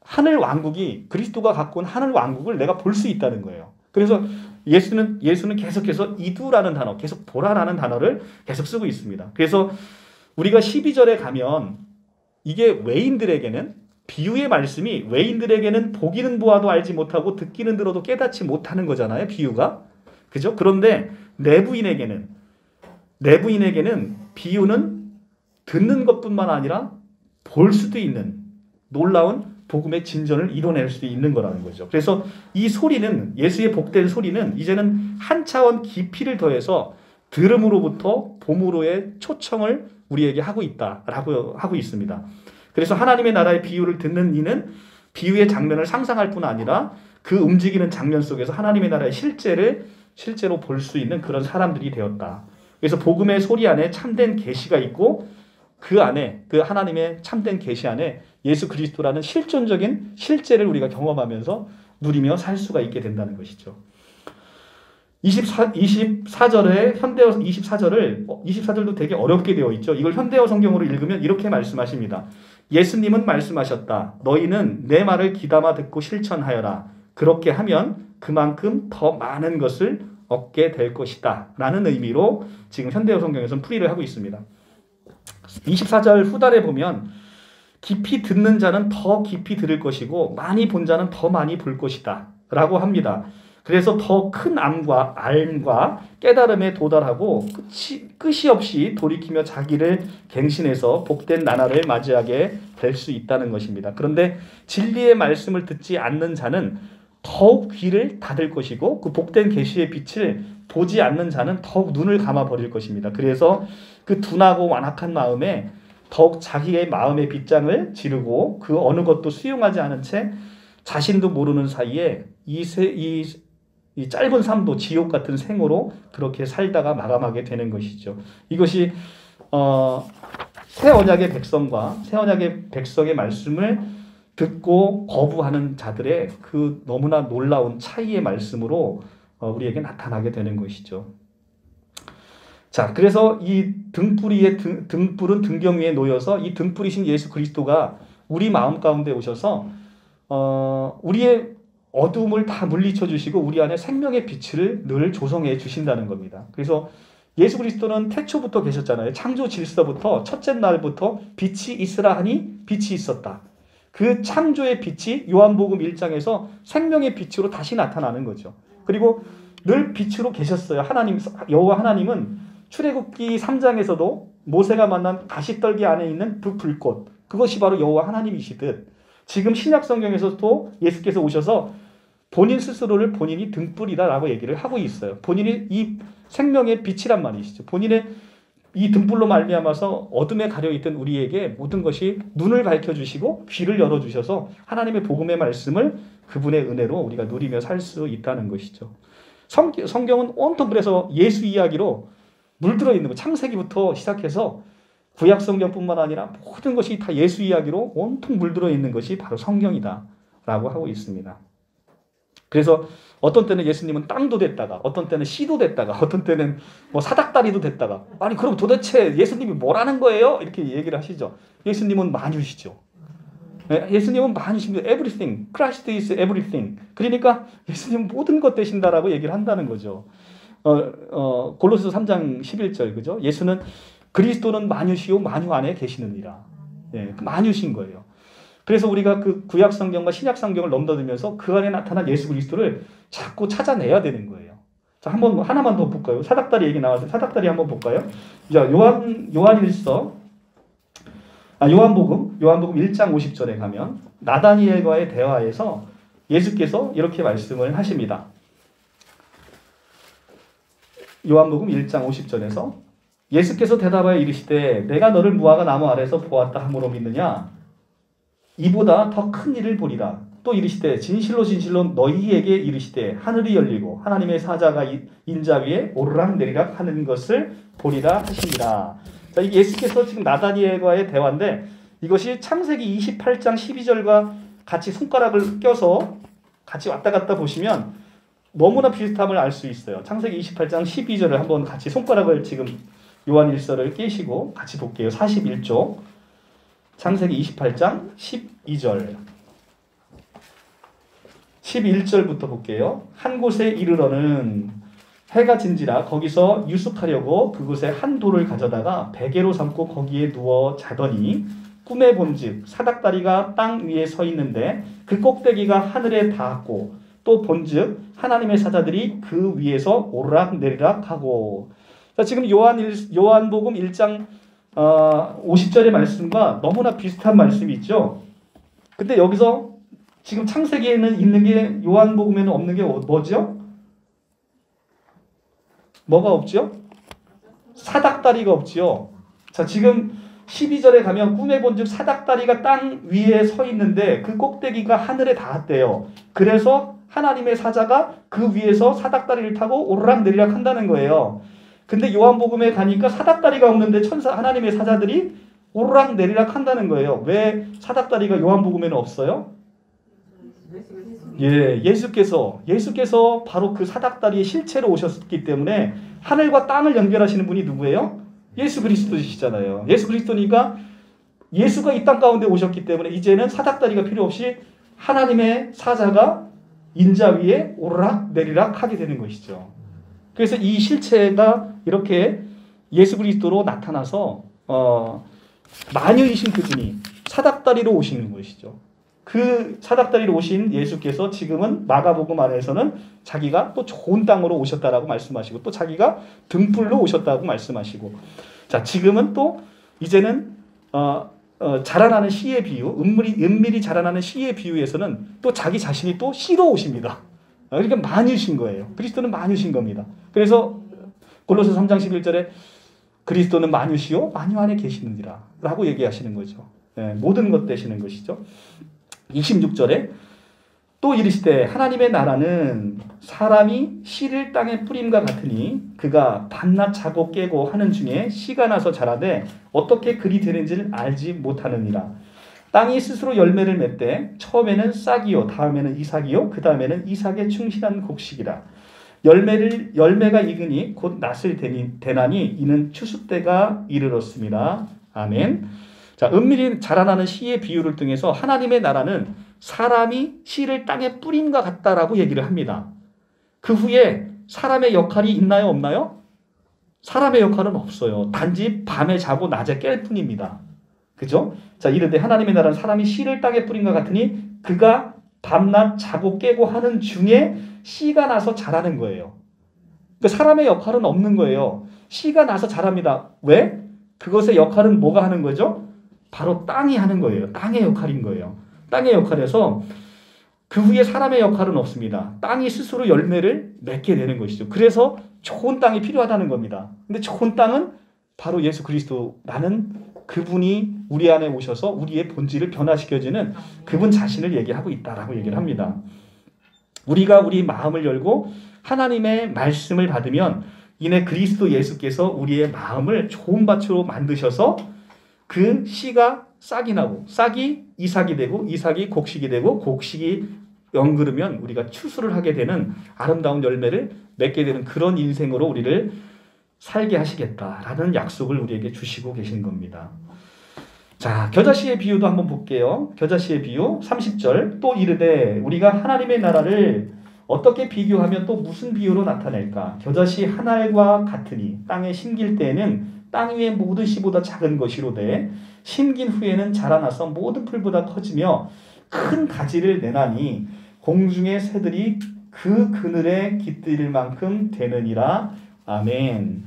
하늘 왕국이 그리스도가 갖고 온 하늘 왕국을 내가 볼 수 있다는 거예요. 그래서 예수는 계속해서 이두라는 단어, 계속 보라라는 단어를 계속 쓰고 있습니다. 그래서 우리가 12절에 가면 이게 외인들에게는 비유의 말씀이 외인들에게는 보기는 보아도 알지 못하고 듣기는 들어도 깨닫지 못하는 거잖아요. 비유가. 그죠? 그런데 내부인에게는 비유는 듣는 것뿐만 아니라 볼 수도 있는 놀라운 복음의 진전을 이뤄낼 수 있는 거라는 거죠. 그래서 이 소리는, 예수의 복된 소리는 이제는 한 차원 깊이를 더해서 들음으로부터 봄으로의 초청을 우리에게 하고 있다라고 하고 있습니다. 그래서 하나님의 나라의 비유를 듣는 이는 비유의 장면을 상상할 뿐 아니라 그 움직이는 장면 속에서 하나님의 나라의 실제로 볼 수 있는 그런 사람들이 되었다. 그래서 복음의 소리 안에 참된 계시가 있고 그 안에, 그 하나님의 참된 계시 안에 예수 그리스도라는 실존적인 실제를 우리가 경험하면서 누리며 살 수가 있게 된다는 것이죠. 24절에 현대어 24절도 되게 어렵게 되어 있죠. 이걸 현대어 성경으로 읽으면 이렇게 말씀하십니다. 예수님은 말씀하셨다. 너희는 내 말을 귀담아 듣고 실천하여라. 그렇게 하면 그만큼 더 많은 것을 얻게 될 것이다. 라는 의미로 지금 현대어 성경에서는 풀이를 하고 있습니다. 24절 후달에 보면 깊이 듣는 자는 더 깊이 들을 것이고 많이 본 자는 더 많이 볼 것이다 라고 합니다. 그래서 더 큰 알과 깨달음에 도달하고 끝이 없이 돌이키며 자기를 갱신해서 복된 나날을 맞이하게 될 수 있다는 것입니다. 그런데 진리의 말씀을 듣지 않는 자는 더욱 귀를 닫을 것이고 그 복된 계시의 빛을 보지 않는 자는 더욱 눈을 감아버릴 것입니다. 그래서 그 둔하고 완악한 마음에 더욱 자기의 마음의 빗장을 지르고 그 어느 것도 수용하지 않은 채 자신도 모르는 사이에 이 짧은 삶도 지옥 같은 생으로 그렇게 살다가 마감하게 되는 것이죠. 이것이 새 언약의 백성의 말씀을 듣고 거부하는 자들의 그 너무나 놀라운 차이의 말씀으로 우리에게 나타나게 되는 것이죠. 자, 그래서 이 등불은 등경 위에 놓여서 이 등불이신 예수 그리스도가 우리 마음 가운데 오셔서 우리의 어둠을 다 물리쳐 주시고 우리 안에 생명의 빛을 늘 조성해 주신다는 겁니다. 그래서 예수 그리스도는 태초부터 계셨잖아요. 창조 질서부터 첫째 날부터 빛이 있으라 하니 빛이 있었다. 그 창조의 빛이 요한복음 1장에서 생명의 빛으로 다시 나타나는 거죠. 그리고 늘 빛으로 계셨어요. 여호와 하나님은 출애굽기 3장에서도 모세가 만난 가시떨기 안에 있는 그 불꽃, 그것이 바로 여호와 하나님이시듯 지금 신약 성경에서도 예수께서 오셔서 본인 스스로를 본인이 등불이다라고 얘기를 하고 있어요. 본인이 이 생명의 빛이란 말이시죠. 본인의 이 등불로 말미암아서 어둠에 가려있던 우리에게 모든 것이 눈을 밝혀주시고 귀를 열어주셔서 하나님의 복음의 말씀을 그분의 은혜로 우리가 누리며 살 수 있다는 것이죠. 성경은 온통 그래서 예수 이야기로 물들어 있는 거, 창세기부터 시작해서 구약 성경뿐만 아니라 모든 것이 다 예수 이야기로 온통 물들어 있는 것이 바로 성경이다라고 하고 있습니다. 그래서 어떤 때는 예수님은 땅도 됐다가, 어떤 때는 씨도 됐다가, 어떤 때는 뭐 사닥다리도 됐다가, 아니 그럼 도대체 예수님이 뭐라는 거예요? 이렇게 얘기를 하시죠. 예수님은 만유시죠. 예수님은 만유십니다. Everything. Christ is everything. 그러니까 예수님은 모든 것 되신다라고 얘기를 한다는 거죠. 골로새 3장 11절 그죠? 예수는 그리스도는 만유시요 만유 안에 계시느니라. 예, 만유신 거예요. 그래서 우리가 그 구약 성경과 신약 성경을 넘나들면서 그 안에 나타난 예수 그리스도를 자꾸 찾아내야 되는 거예요. 자, 한번 하나만 더 볼까요? 사닥다리 얘기 나왔어요. 사닥다리 한번 볼까요? 자, 요한복음 1장 50절에 가면 나다니엘과의 대화에서 예수께서 이렇게 말씀을 하십니다. 요한복음 1장 50절에서 예수께서 대답하여 이르시되 내가 너를 무화과 나무 아래서 보았다 함으로 믿느냐? 이보다 더 큰 일을 보리라. 또 이르시되 진실로 진실로 너희에게 이르시되 하늘이 열리고 하나님의 사자가 인자 위에 오르락 내리락 하는 것을 보리라 하시니라. 자, 이 예수께서 지금 나다니엘과의 대화인데 이것이 창세기 28장 12절과 같이 손가락을 껴서 같이 왔다 갔다 보시면 너무나 비슷함을 알 수 있어요. 창세기 28장 12절을 한번 같이 손가락을 지금 요한일서를 끼시고 같이 볼게요. 41쪽 창세기 28장 12절 11절부터 볼게요. 한 곳에 이르러는 해가 진지라 거기서 유숙하려고 그곳에 한 돌을 가져다가 베개로 삼고 거기에 누워 자더니 꿈에 본즉 사닥다리가 땅 위에 서 있는데 그 꼭대기가 하늘에 닿았고 또 본즉 하나님의 사자들이 그 위에서 오르락 내리락 하고. 자, 지금 요한복음 1장 50절의 말씀과 너무나 비슷한 말씀이 있죠. 근데 여기서 지금 창세기에는 있는 게 요한복음에는 없는 게 뭐죠? 뭐가 없죠? 사닥다리가 없지요. 자, 지금 12절에 가면 꿈에 본즉 사닥다리가 땅 위에 서 있는데 그 꼭대기가 하늘에 닿았대요. 그래서 하나님의 사자가 그 위에서 사닥다리를 타고 오르락 내리락 한다는 거예요. 근데 요한복음에 가니까 사닥다리가 없는데 하나님의 사자들이 오르락 내리락 한다는 거예요. 왜 사닥다리가 요한복음에는 없어요? 예, 예수께서 바로 그 사닥다리의 실체로 오셨기 때문에 하늘과 땅을 연결하시는 분이 누구예요? 예수 그리스도이시잖아요. 예수 그리스도니까 예수가 이 땅 가운데 오셨기 때문에 이제는 사닥다리가 필요 없이 하나님의 사자가 인자 위에 오르락 내리락 하게 되는 것이죠. 그래서 이 실체가 이렇게 예수 그리스도로 나타나서 만유이신 그분이 사닥다리로 오시는 것이죠. 그 사닥다리로 오신 예수께서 지금은 마가복음 안에서는 자기가 또 좋은 땅으로 오셨다라고 말씀하시고 또 자기가 등불로 오셨다고 말씀하시고, 자, 지금은 또 이제는 자라나는 씨의 비유, 은밀히 자라나는 씨의 비유에서는 또 자기 자신이 또 씨로 오십니다. 그러니까 만유신 거예요. 그리스도는 만유신 겁니다. 그래서 골로새 3장 11절에 그리스도는 만유시요 만유 안에 계시느니라 라고 얘기하시는 거죠. 네, 모든 것 되시는 것이죠. 26절에 또 이르시되 하나님의 나라는 사람이 씨를 땅에 뿌림과 같으니 그가 밤낮 자고 깨고 하는 중에 씨가 나서 자라되 어떻게 그리 되는지를 알지 못하느니라. 땅이 스스로 열매를 맺되 처음에는 싹이요 다음에는 이삭이요 그 다음에는 이삭에 충실한 곡식이라. 열매가 익으니 곧 낫을 대나니 이는 추수 때가 이르렀습니다. 아멘. 자, 은밀히 자라나는 씨의 비유를 통해서 하나님의 나라는 사람이 씨를 땅에 뿌림과 같다라고 얘기를 합니다. 그 후에 사람의 역할이 있나요, 없나요? 사람의 역할은 없어요. 단지 밤에 자고 낮에 깰 뿐입니다. 그죠? 자, 이르되 하나님의 나라는 사람이 씨를 땅에 뿌림과 같으니 그가 밤낮 자고 깨고 하는 중에 씨가 나서 자라는 거예요. 그러니까 사람의 역할은 없는 거예요. 씨가 나서 자랍니다. 왜? 그것의 역할은 뭐가 하는 거죠? 바로 땅이 하는 거예요. 땅의 역할인 거예요. 땅의 역할에서 그 후에 사람의 역할은 없습니다. 땅이 스스로 열매를 맺게 되는 것이죠. 그래서 좋은 땅이 필요하다는 겁니다. 근데 좋은 땅은 바로 예수 그리스도라는 그분이 우리 안에 오셔서 우리의 본질을 변화시켜주는 그분 자신을 얘기하고 있다라고 얘기를 합니다. 우리가 우리 마음을 열고 하나님의 말씀을 받으면 이내 그리스도 예수께서 우리의 마음을 좋은 밭으로 만드셔서 그 씨가 싹이 나고 싹이 이삭이 되고 이삭이 곡식이 되고 곡식이 연그르면 우리가 추수를 하게 되는 아름다운 열매를 맺게 되는 그런 인생으로 우리를 살게 하시겠다라는 약속을 우리에게 주시고 계신 겁니다. 자, 겨자씨의 비유도 한번 볼게요. 겨자씨의 비유 30절. 또 이르되 우리가 하나님의 나라를 어떻게 비교하면 또 무슨 비유로 나타낼까? 겨자씨 한 알과 같으니 땅에 심길 때에는 땅 위의 모든 씨보다 작은 것이로되 심긴 후에는 자라나서 모든 풀보다 커지며 큰 가지를 내나니 공중의 새들이 그 그늘에 깃들 만큼 되느니라. 아멘.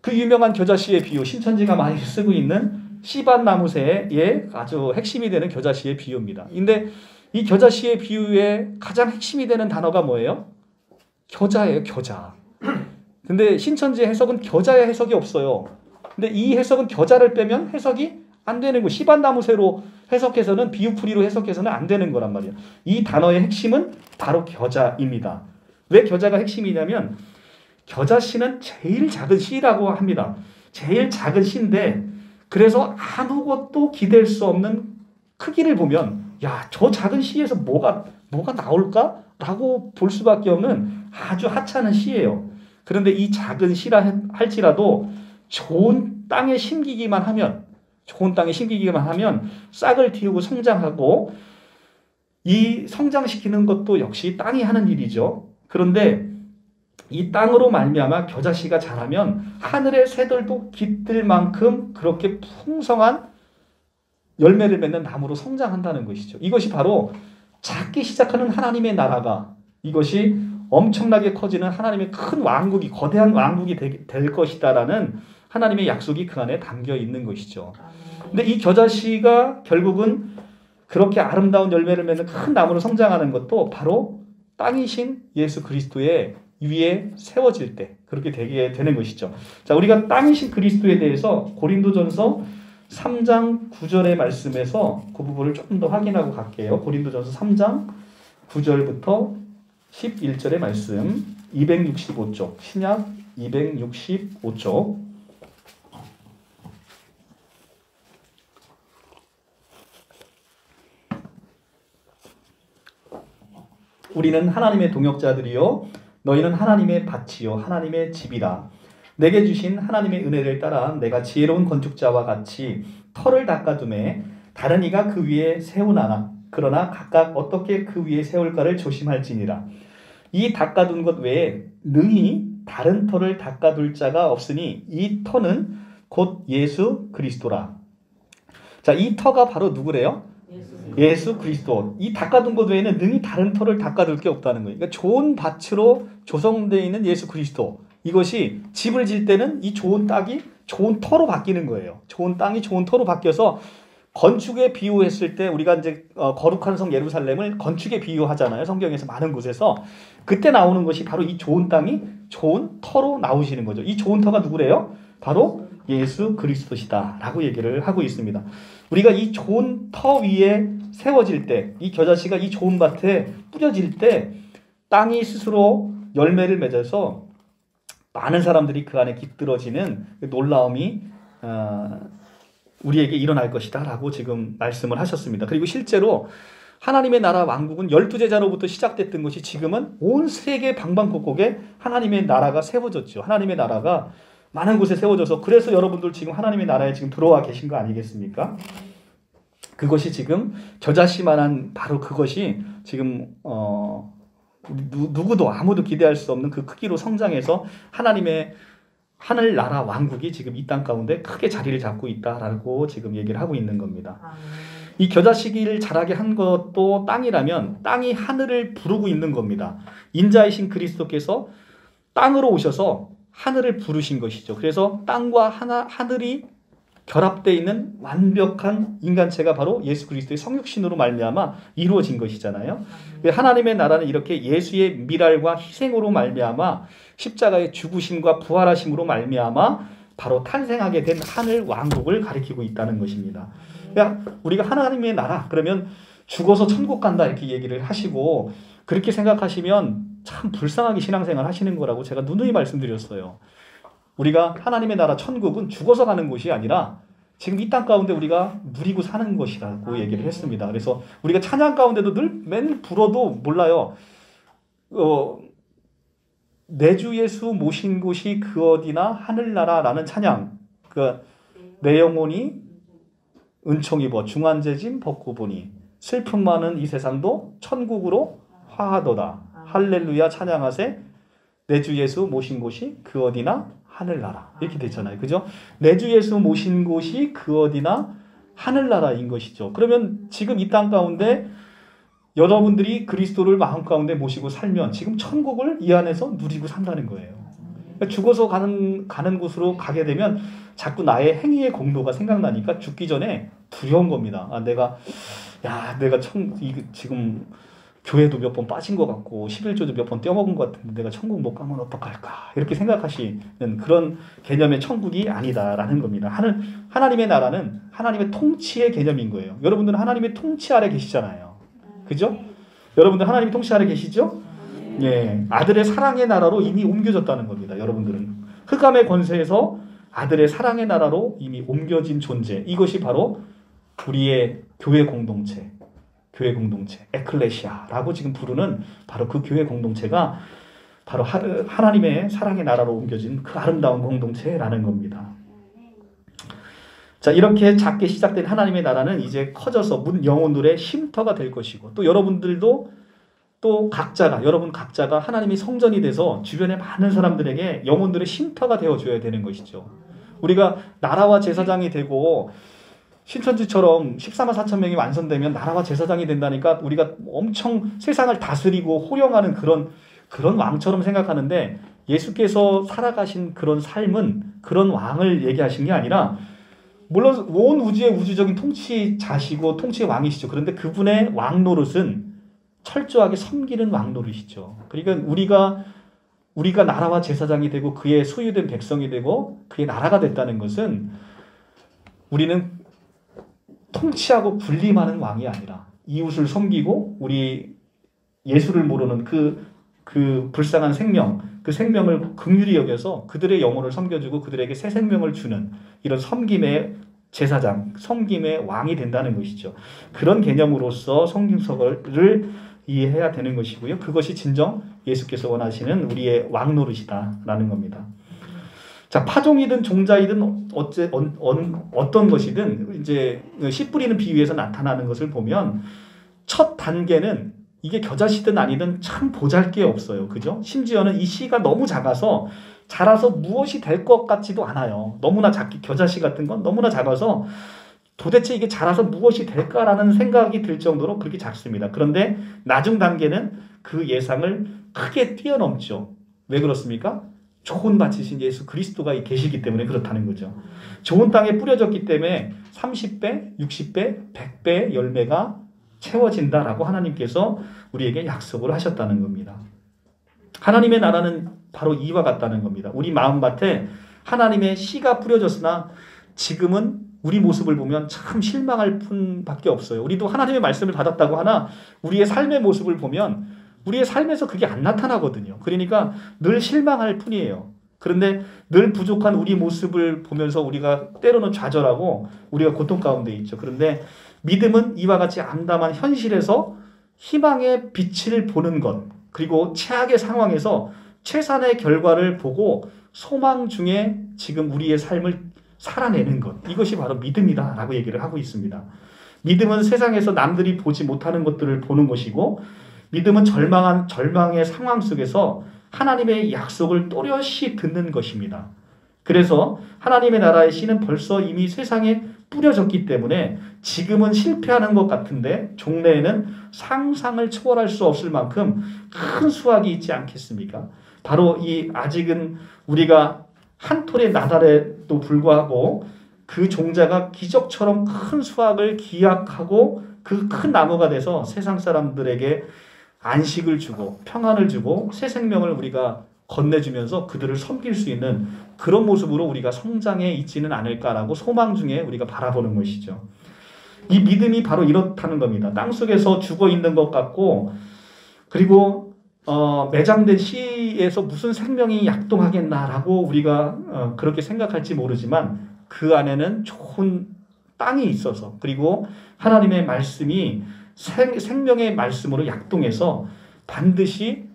그 유명한 겨자씨의 비유, 신천지가 많이 쓰고 있는 씨밭 나무새의 아주 핵심이 되는 겨자씨의 비유입니다. 근데 이 겨자씨의 비유의 가장 핵심이 되는 단어가 뭐예요? 겨자예요, 겨자. 근데 신천지의 해석은 겨자의 해석이 없어요. 근데 이 해석은 겨자를 빼면 해석이 안 되는 거. 씨밭 나무새로 해석해서는 비유풀이로 해석해서는 안 되는 거란 말이에요. 이 단어의 핵심은 바로 겨자입니다. 왜 겨자가 핵심이냐면 겨자씨는 제일 작은 씨라고 합니다. 제일 작은 씨인데 그래서 아무것도 기댈 수 없는 크기를 보면 야, 저 작은 씨에서 뭐가 나올까? 라고 볼 수밖에 없는 아주 하찮은 씨예요. 그런데 이 작은 씨라 할지라도 좋은 땅에 심기기만 하면 싹을 틔우고 성장하고 이 성장시키는 것도 역시 땅이 하는 일이죠. 그런데 이 땅으로 말미암아 겨자씨가 자라면 하늘의 새들도 깃들 만큼 그렇게 풍성한 열매를 맺는 나무로 성장한다는 것이죠. 이것이 바로 작게 시작하는 하나님의 나라가 이것이 엄청나게 커지는 하나님의 큰 왕국이 거대한 왕국이 될 것이다라는 하나님의 약속이 그 안에 담겨 있는 것이죠. 근데 이 겨자씨가 결국은 그렇게 아름다운 열매를 맺는 큰 나무로 성장하는 것도 바로 땅이신 예수 그리스도의 위에 세워질 때 그렇게 되게 되는 것이죠. 자, 우리가 땅이신 그리스도에 대해서 고린도전서 3장 9절의 말씀에서 그 부분을 조금 더 확인하고 갈게요. 고린도전서 3장 9절부터 11절의 말씀 265쪽 신약 265쪽 우리는 하나님의 동역자들이요 너희는 하나님의 밭이요 하나님의 집이라. 내게 주신 하나님의 은혜를 따라 내가 지혜로운 건축자와 같이 터를 닦아두매 다른 이가 그 위에 세우나나 그러나 각각 어떻게 그 위에 세울까를 조심할지니라. 이 닦아둔 것 외에 능히 다른 터를 닦아둘 자가 없으니 이 터는 곧 예수 그리스도라. 자, 이 터가 바로 누구래요? 예수 그리스도. 이 닦아둔 것 외에는 능히 다른 터를 닦아둘 게 없다는 거예요. 그러니까 좋은 밭으로 조성되어 있는 예수 그리스도. 이것이 집을 질 때는 이 좋은 땅이 좋은 터로 바뀌는 거예요. 좋은 땅이 좋은 터로 바뀌어서 건축에 비유했을 때 우리가 이제 거룩한 성 예루살렘을 건축에 비유하잖아요. 성경에서 많은 곳에서 그때 나오는 것이 바로 이 좋은 땅이 좋은 터로 나오시는 거죠. 이 좋은 터가 누구래요? 바로 예수 그리스도시다라고 얘기를 하고 있습니다. 우리가 이 좋은 터 위에 세워질 때, 이 겨자씨가 이 좋은 밭에 뿌려질 때 땅이 스스로 열매를 맺어서 많은 사람들이 그 안에 깃들어지는 놀라움이 우리에게 일어날 것이다 라고 지금 말씀을 하셨습니다. 그리고 실제로 하나님의 나라 왕국은 12제자로부터 시작됐던 것이 지금은 온 세계 방방곡곡에 하나님의 나라가 세워졌죠. 하나님의 나라가 많은 곳에 세워져서 그래서 여러분들 지금 하나님의 나라에 지금 들어와 계신 거 아니겠습니까? 그것이 지금 겨자씨만한 바로 그것이 지금 누구도 아무도 기대할 수 없는 그 크기로 성장해서 하나님의 하늘나라 왕국이 지금 이 땅 가운데 크게 자리를 잡고 있다라고 지금 얘기를 하고 있는 겁니다. 이 겨자씨기를 자라게 한 것도 땅이라면 땅이 하늘을 부르고 있는 겁니다. 인자이신 그리스도께서 땅으로 오셔서 하늘을 부르신 것이죠. 그래서 땅과 하늘이 결합되어 있는 완벽한 인간체가 바로 예수 그리스도의 성육신으로 말미암아 이루어진 것이잖아요. 하나님의 나라는 이렇게 예수의 미랄과 희생으로 말미암아 십자가의 죽으심과 부활하심으로 말미암아 바로 탄생하게 된 하늘 왕국을 가리키고 있다는 것입니다. 그러니까 우리가 하나님의 나라 그러면 죽어서 천국 간다 이렇게 얘기를 하시고 그렇게 생각하시면 참 불쌍하게 신앙생활 하시는 거라고 제가 누누이 말씀드렸어요. 우리가 하나님의 나라 천국은 죽어서 가는 곳이 아니라 지금 이 땅 가운데 우리가 누리고 사는 것이라고 얘기를 했습니다. 그래서 우리가 찬양 가운데도 늘 맨 불어도 몰라요. 내 주 예수 모신 곳이 그 어디나 하늘나라라는 찬양. 내 영혼이 은총 입어 중환제짐 벗고 보니 슬픔 많은 이 세상도 천국으로 화하도다. 할렐루야 찬양하세. 내 주 예수 모신 곳이 그 어디나 하늘나라. 이렇게 되잖아요. 그죠? 내 주 예수 모신 곳이 그 어디나 하늘나라인 것이죠. 그러면 지금 이 땅 가운데 여러분들이 그리스도를 마음 가운데 모시고 살면 지금 천국을 이 안에서 누리고 산다는 거예요. 그러니까 죽어서 가는 곳으로 가게 되면 자꾸 나의 행위의 공로가 생각나니까 죽기 전에 두려운 겁니다. 내가 지금 교회도 몇 번 빠진 것 같고 11조도 몇 번 떼어먹은 것 같은데 내가 천국 못 가면 어떡할까 이렇게 생각하시는 그런 개념의 천국이 아니다라는 겁니다. 하나님의 나라는 하나님의 통치의 개념인 거예요. 여러분들은 하나님의 통치 아래 계시잖아요. 그죠? 여러분들 하나님의 통치 아래 계시죠? 예, 아들의 사랑의 나라로 이미 옮겨졌다는 겁니다. 여러분들은 흑암의 권세에서 아들의 사랑의 나라로 이미 옮겨진 존재. 이것이 바로 우리의 교회 공동체, 에클레시아라고 지금 부르는 바로 그 교회 공동체가 바로 하나님의 사랑의 나라로 옮겨진 그 아름다운 공동체라는 겁니다. 자, 이렇게 작게 시작된 하나님의 나라는 이제 커져서 문 영혼들의 쉼터가 될 것이고 또 여러분들도 또 여러분 각자가 하나님의 성전이 돼서 주변의 많은 사람들에게 영혼들의 쉼터가 되어줘야 되는 것이죠. 우리가 나라와 제사장이 되고 신천지처럼 14만 4천 명이 완성되면 나라와 제사장이 된다니까 우리가 엄청 세상을 다스리고 호령하는 그런 왕처럼 생각하는데 예수께서 살아가신 그런 삶은 그런 왕을 얘기하신 게 아니라 물론 온 우주의 우주적인 통치자시고 통치의 왕이시죠. 그런데 그분의 왕 노릇은 철저하게 섬기는 왕 노릇이죠. 그러니까 우리가 나라와 제사장이 되고 그의 소유된 백성이 되고 그의 나라가 됐다는 것은 우리는 통치하고 군림하는 왕이 아니라 이웃을 섬기고 우리 예수를 모르는 그 불쌍한 생명, 그 생명을 긍휼히 여겨서 그들의 영혼을 섬겨주고 그들에게 새 생명을 주는 이런 섬김의 제사장, 섬김의 왕이 된다는 것이죠. 그런 개념으로서 성경서를 이해해야 되는 것이고요. 그것이 진정 예수께서 원하시는 우리의 왕 노릇이다라는 겁니다. 자, 파종이든 종자이든 어떤 것이든 이제 씨 뿌리는 비유에서 나타나는 것을 보면 첫 단계는 이게 겨자씨든 아니든 참 보잘게 없어요. 그죠? 심지어는 이 씨가 너무 작아서 자라서 무엇이 될 것 같지도 않아요. 너무나 작게 겨자씨 같은 건 너무나 작아서 도대체 이게 자라서 무엇이 될까라는 생각이 들 정도로 그렇게 작습니다. 그런데 나중 단계는 그 예상을 크게 뛰어넘죠. 왜 그렇습니까? 좋은 밭이신 예수 그리스도가 계시기 때문에 그렇다는 거죠. 좋은 땅에 뿌려졌기 때문에 30배, 60배, 100배 열매가 채워진다라고 하나님께서 우리에게 약속을 하셨다는 겁니다. 하나님의 나라는 바로 이와 같다는 겁니다. 우리 마음밭에 하나님의 씨가 뿌려졌으나 지금은 우리 모습을 보면 참 실망할 뿐밖에 없어요. 우리도 하나님의 말씀을 받았다고 하나 우리의 삶의 모습을 보면 우리의 삶에서 그게 안 나타나거든요. 그러니까 늘 실망할 뿐이에요. 그런데 늘 부족한 우리 모습을 보면서 우리가 때로는 좌절하고 우리가 고통 가운데 있죠. 그런데 믿음은 이와 같이 암담한 현실에서 희망의 빛을 보는 것, 그리고 최악의 상황에서 최선의 결과를 보고 소망 중에 지금 우리의 삶을 살아내는 것, 이것이 바로 믿음이다라고 얘기를 하고 있습니다. 믿음은 세상에서 남들이 보지 못하는 것들을 보는 것이고, 믿음은 절망의 상황 속에서 하나님의 약속을 또렷이 듣는 것입니다. 그래서 하나님의 나라의 씨는 벌써 이미 세상에 뿌려졌기 때문에 지금은 실패하는 것 같은데 종래에는 상상을 초월할 수 없을 만큼 큰 수확이 있지 않겠습니까? 바로 이 아직은 우리가 한 톨의 나달에도 불구하고 그 종자가 기적처럼 큰 수확을 기약하고 그 큰 나무가 돼서 세상 사람들에게 안식을 주고 평안을 주고 새 생명을 우리가 건네주면서 그들을 섬길 수 있는 그런 모습으로 우리가 성장해 있지는 않을까라고 소망 중에 우리가 바라보는 것이죠. 이 믿음이 바로 이렇다는 겁니다. 땅속에서 죽어 있는 것 같고 그리고 매장된 씨에서 무슨 생명이 약동하겠나라고 우리가 그렇게 생각할지 모르지만 그 안에는 좋은 땅이 있어서 그리고 하나님의 말씀이 생명의 말씀으로 약동해서 반드시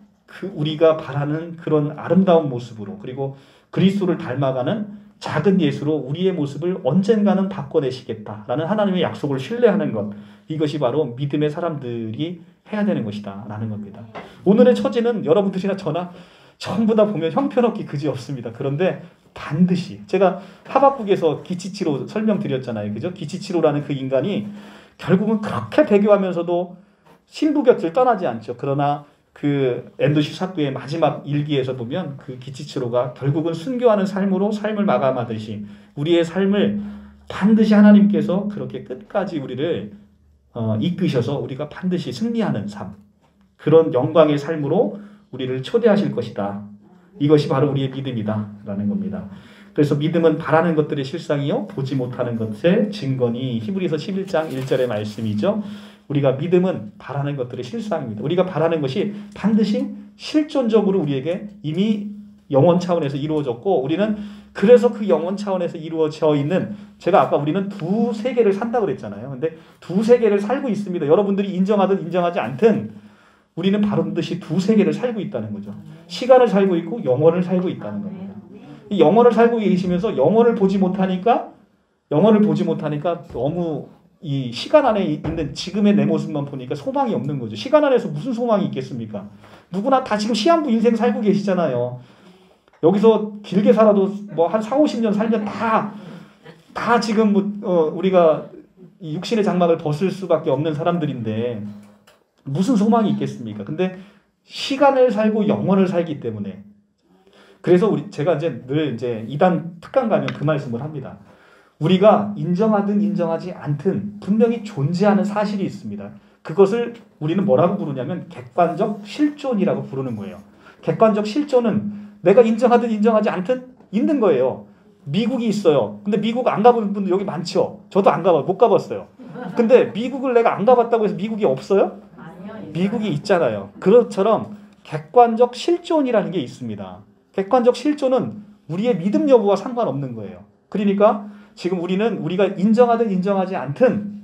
우리가 바라는 그런 아름다운 모습으로 그리고 그리스도를 닮아가는 작은 예수로 우리의 모습을 언젠가는 바꿔내시겠다라는 하나님의 약속을 신뢰하는 것, 이것이 바로 믿음의 사람들이 해야 되는 것이다 라는 겁니다. 오늘의 처지는 여러분들이나 저나 전부 다 보면 형편없기 그지없습니다. 그런데 반드시 제가 하박국에서 기치치로 설명드렸잖아요. 그죠? 기치치로라는 그 인간이 결국은 그렇게 배교하면서도 신부 곁을 떠나지 않죠. 그러나 그 엔도시 사도의 마지막 일기에서 보면 그 기치치로가 결국은 순교하는 삶으로 삶을 마감하듯이 우리의 삶을 반드시 하나님께서 그렇게 끝까지 우리를 이끄셔서 우리가 반드시 승리하는 삶, 그런 영광의 삶으로 우리를 초대하실 것이다. 이것이 바로 우리의 믿음이다 라는 겁니다. 그래서 믿음은 바라는 것들의 실상이요 보지 못하는 것의 증거니, 히브리서 11장 1절의 말씀이죠. 우리가 믿음은 바라는 것들의 실상입니다. 우리가 바라는 것이 반드시 실존적으로 우리에게 이미 영원 차원에서 이루어졌고, 우리는 그래서 그 영원 차원에서 이루어져 있는, 제가 아까 우리는 두 세계를 산다고 그랬잖아요. 근데 두 세계를 살고 있습니다. 여러분들이 인정하든 인정하지 않든 우리는 반드시 두 세계를 살고 있다는 거죠. 시간을 살고 있고 영원을 살고 있다는 겁니다. 이 영원을 살고 계시면서 영원을 보지 못하니까 너무 이 시간 안에 있는 지금의 내 모습만 보니까 소망이 없는 거죠. 시간 안에서 무슨 소망이 있겠습니까? 누구나 다 지금 시한부 인생 살고 계시잖아요. 여기서 길게 살아도 뭐 한 4, 50년 살면 다 지금 우리가 이 육신의 장막을 벗을 수밖에 없는 사람들인데 무슨 소망이 있겠습니까? 근데 시간을 살고 영원을 살기 때문에, 그래서 제가 늘 이단 특강 가면 그 말씀을 합니다. 우리가 인정하든 인정하지 않든 분명히 존재하는 사실이 있습니다. 그것을 우리는 뭐라고 부르냐면 객관적 실존이라고 부르는 거예요. 객관적 실존은 내가 인정하든 인정하지 않든 있는 거예요. 미국이 있어요. 근데 미국 안 가본 분들 여기 많죠. 저도 못 가봤어요. 근데 미국을 내가 안 가봤다고 해서 미국이 없어요? 미국이 있잖아요. 그것처럼 객관적 실존이라는 게 있습니다. 객관적 실존은 우리의 믿음 여부와 상관없는 거예요. 그러니까 지금 우리가 인정하든 인정하지 않든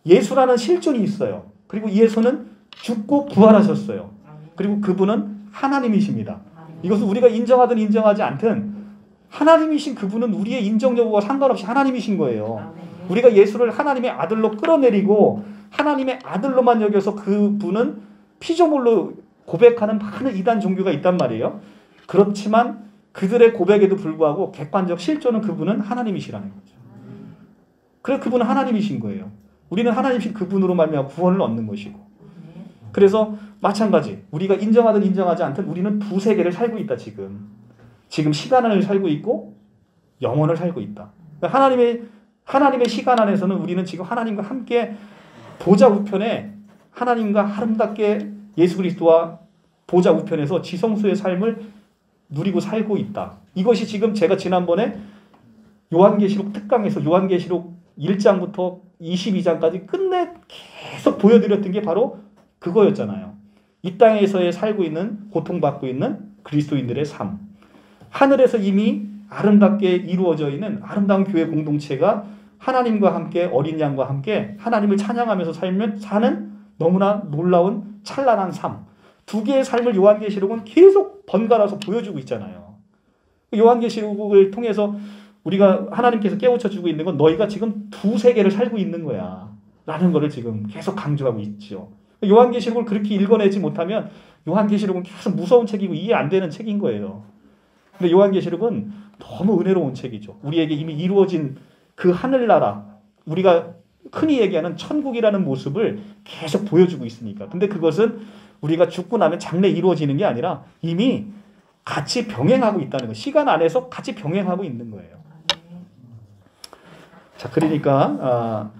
예수라는 실존이 있어요. 그리고 예수는 죽고 부활하셨어요. 그리고 그분은 하나님이십니다. 이것은 우리가 인정하든 인정하지 않든 하나님이신 그분은 우리의 인정 여부와 상관없이 하나님이신 거예요. 우리가 예수를 하나님의 아들로 끌어내리고 하나님의 아들로만 여겨서 그분은 피조물로 고백하는 많은 이단 종교가 있단 말이에요. 그렇지만 그들의 고백에도 불구하고 객관적 실존은 그분은 하나님이시라는 거죠. 그래서 그분은 하나님이신 거예요. 우리는 하나님이신 그분으로 말미암아 구원을 얻는 것이고. 그래서 마찬가지 우리가 인정하든 인정하지 않든 우리는 두 세계를 살고 있다. 지금 시간을 살고 있고 영원을 살고 있다. 하나님의 시간 안에서는 우리는 지금 하나님과 함께 보좌 우편에 하나님과 아름답게 예수 그리스도와 보좌 우편에서 지성소의 삶을 누리고 살고 있다. 이것이 지금 제가 지난번에 요한계시록 특강에서 요한계시록 1장부터 22장까지 끝내 계속 보여드렸던 게 바로 그거였잖아요. 이 땅에서의 살고 있는, 고통받고 있는 그리스도인들의 삶. 하늘에서 이미 아름답게 이루어져 있는 아름다운 교회 공동체가 하나님과 함께 어린 양과 함께 하나님을 찬양하면서 사는 너무나 놀라운 찬란한 삶. 두 개의 삶을 요한계시록은 계속 번갈아서 보여주고 있잖아요. 요한계시록을 통해서 우리가 하나님께서 깨우쳐주고 있는 건 너희가 지금 두 세계를 살고 있는 거야 라는 거를 지금 계속 강조하고 있죠. 요한계시록을 그렇게 읽어내지 못하면 요한계시록은 계속 무서운 책이고 이해 안 되는 책인 거예요. 근데 요한계시록은 너무 은혜로운 책이죠. 우리에게 이미 이루어진 그 하늘나라, 우리가 흔히 얘기하는 천국이라는 모습을 계속 보여주고 있으니까. 근데 그것은 우리가 죽고 나면 장래 이루어지는 게 아니라 이미 같이 병행하고 있다는 거예요. 시간 안에서 같이 병행하고 있는 거예요. 자, 그러니까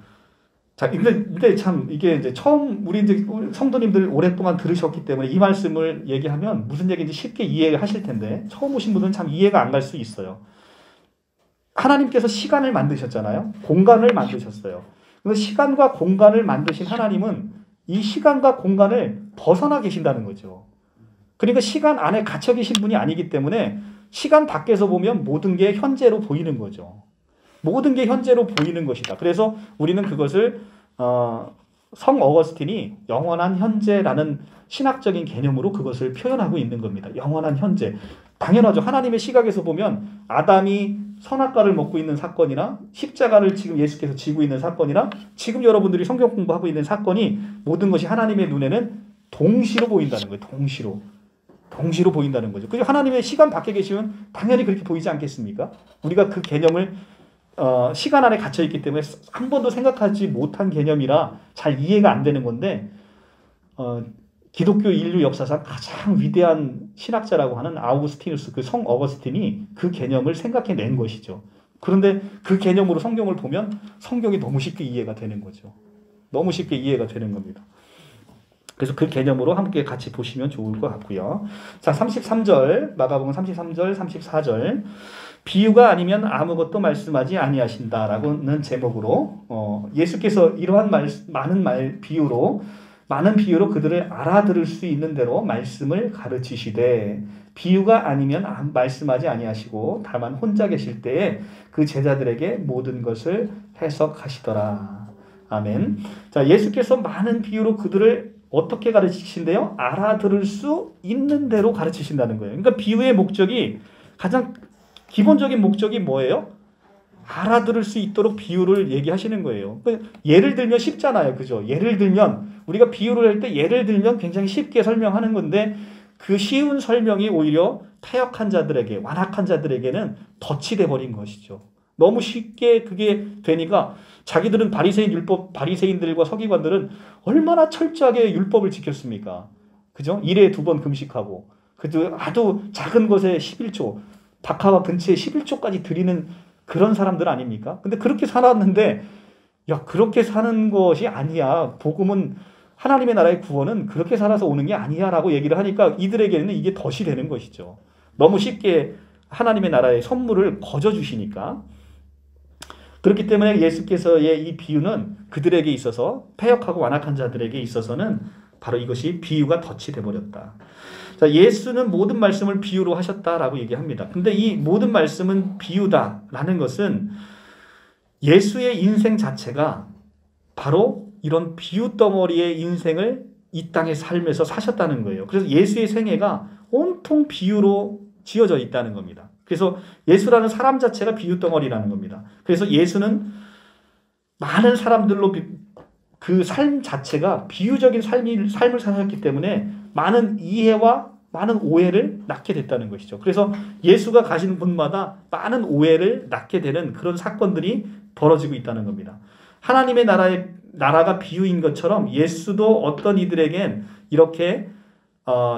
자, 근데 참 이게 이제 처음 우리 이제 성도님들 오랫동안 들으셨기 때문에 이 말씀을 얘기하면 무슨 얘기인지 쉽게 이해하실 텐데 처음 오신 분들은 참 이해가 안 갈 수 있어요. 하나님께서 시간을 만드셨잖아요. 공간을 만드셨어요. 그래서 시간과 공간을 만드신 하나님은 이 시간과 공간을 벗어나 계신다는 거죠. 그러니까 시간 안에 갇혀 계신 분이 아니기 때문에 시간 밖에서 보면 모든 게 현재로 보이는 거죠. 모든 게 현재로 보이는 것이다. 그래서 우리는 그것을 성 어거스틴이 영원한 현재라는 신학적인 개념으로 그것을 표현하고 있는 겁니다. 영원한 현재. 당연하죠. 하나님의 시각에서 보면 아담이 선악과를 먹고 있는 사건이나 십자가를 지금 예수께서 지고 있는 사건이나 지금 여러분들이 성경 공부하고 있는 사건이 모든 것이 하나님의 눈에는 동시로 보인다는 거예요. 동시로 보인다는 거죠. 그리고 하나님의 시간 밖에 계시면 당연히 그렇게 보이지 않겠습니까? 우리가 그 개념을 시간 안에 갇혀 있기 때문에 한 번도 생각하지 못한 개념이라 잘 이해가 안 되는 건데 기독교 인류 역사상 가장 위대한 신학자라고 하는 아우구스티누스 그 성 어거스틴이 그 개념을 생각해낸 것이죠. 그런데 그 개념으로 성경을 보면 성경이 너무 쉽게 이해가 되는 거죠. 너무 쉽게 이해가 되는 겁니다. 그래서 그 개념으로 함께 같이 보시면 좋을 것 같고요. 자, 33절, 마가복음 33절, 34절. 비유가 아니면 아무것도 말씀하지 아니하신다라고는 제목으로 예수께서 이러한 많은 비유로 그들을 알아들을 수 있는 대로 말씀을 가르치시되 비유가 아니면 말씀하지 아니하시고 다만 혼자 계실 때에 그 제자들에게 모든 것을 해석하시더라. 아멘. 자, 예수께서 많은 비유로 그들을 어떻게 가르치신대요? 알아들을 수 있는 대로 가르치신다는 거예요. 그러니까 비유의 목적이 가장 기본적인 목적이 뭐예요? 알아들을 수 있도록 비유를 얘기하시는 거예요. 예를 들면 쉽잖아요. 그죠? 예를 들면 우리가 비유를 할 때 예를 들면 굉장히 쉽게 설명하는 건데 그 쉬운 설명이 오히려 타협한 자들에게 완악한 자들에게는 덫이 돼버린 것이죠. 너무 쉽게 그게 되니까 자기들은 바리새인들과 서기관들은 얼마나 철저하게 율법을 지켰습니까? 그죠? 일에 2번 금식하고 그래도 아주 작은 것에 11조 박하와 근처에 11조까지 드리는 그런 사람들 아닙니까? 근데 그렇게 살았는데 야 그렇게 사는 것이 아니야. 복음은 하나님의 나라의 구원은 그렇게 살아서 오는 게 아니야 라고 얘기를 하니까 이들에게는 이게 덫이 되는 것이죠. 너무 쉽게 하나님의 나라의 선물을 거저 주시니까. 그렇기 때문에 예수께서의 이 비유는 그들에게 있어서 패역하고 완악한 자들에게 있어서는 바로 이것이 비유가 덫이 돼버렸다. 자, 예수는 모든 말씀을 비유로 하셨다라고 얘기합니다. 근데 이 모든 말씀은 비유다라는 것은 예수의 인생 자체가 바로 이런 비유 덩어리의 인생을 이 땅에 살면서 사셨다는 거예요. 그래서 예수의 생애가 온통 비유로 지어져 있다는 겁니다. 그래서 예수라는 사람 자체가 비유 덩어리라는 겁니다. 그래서 예수는 많은 사람들로 그 삶 자체가 비유적인 삶을 사셨기 때문에 많은 이해와 많은 오해를 낳게 됐다는 것이죠. 그래서 예수가 가시는 곳마다 많은 오해를 낳게 되는 그런 사건들이 벌어지고 있다는 겁니다. 하나님의 나라가 비유인 것처럼 예수도 어떤 이들에겐 이렇게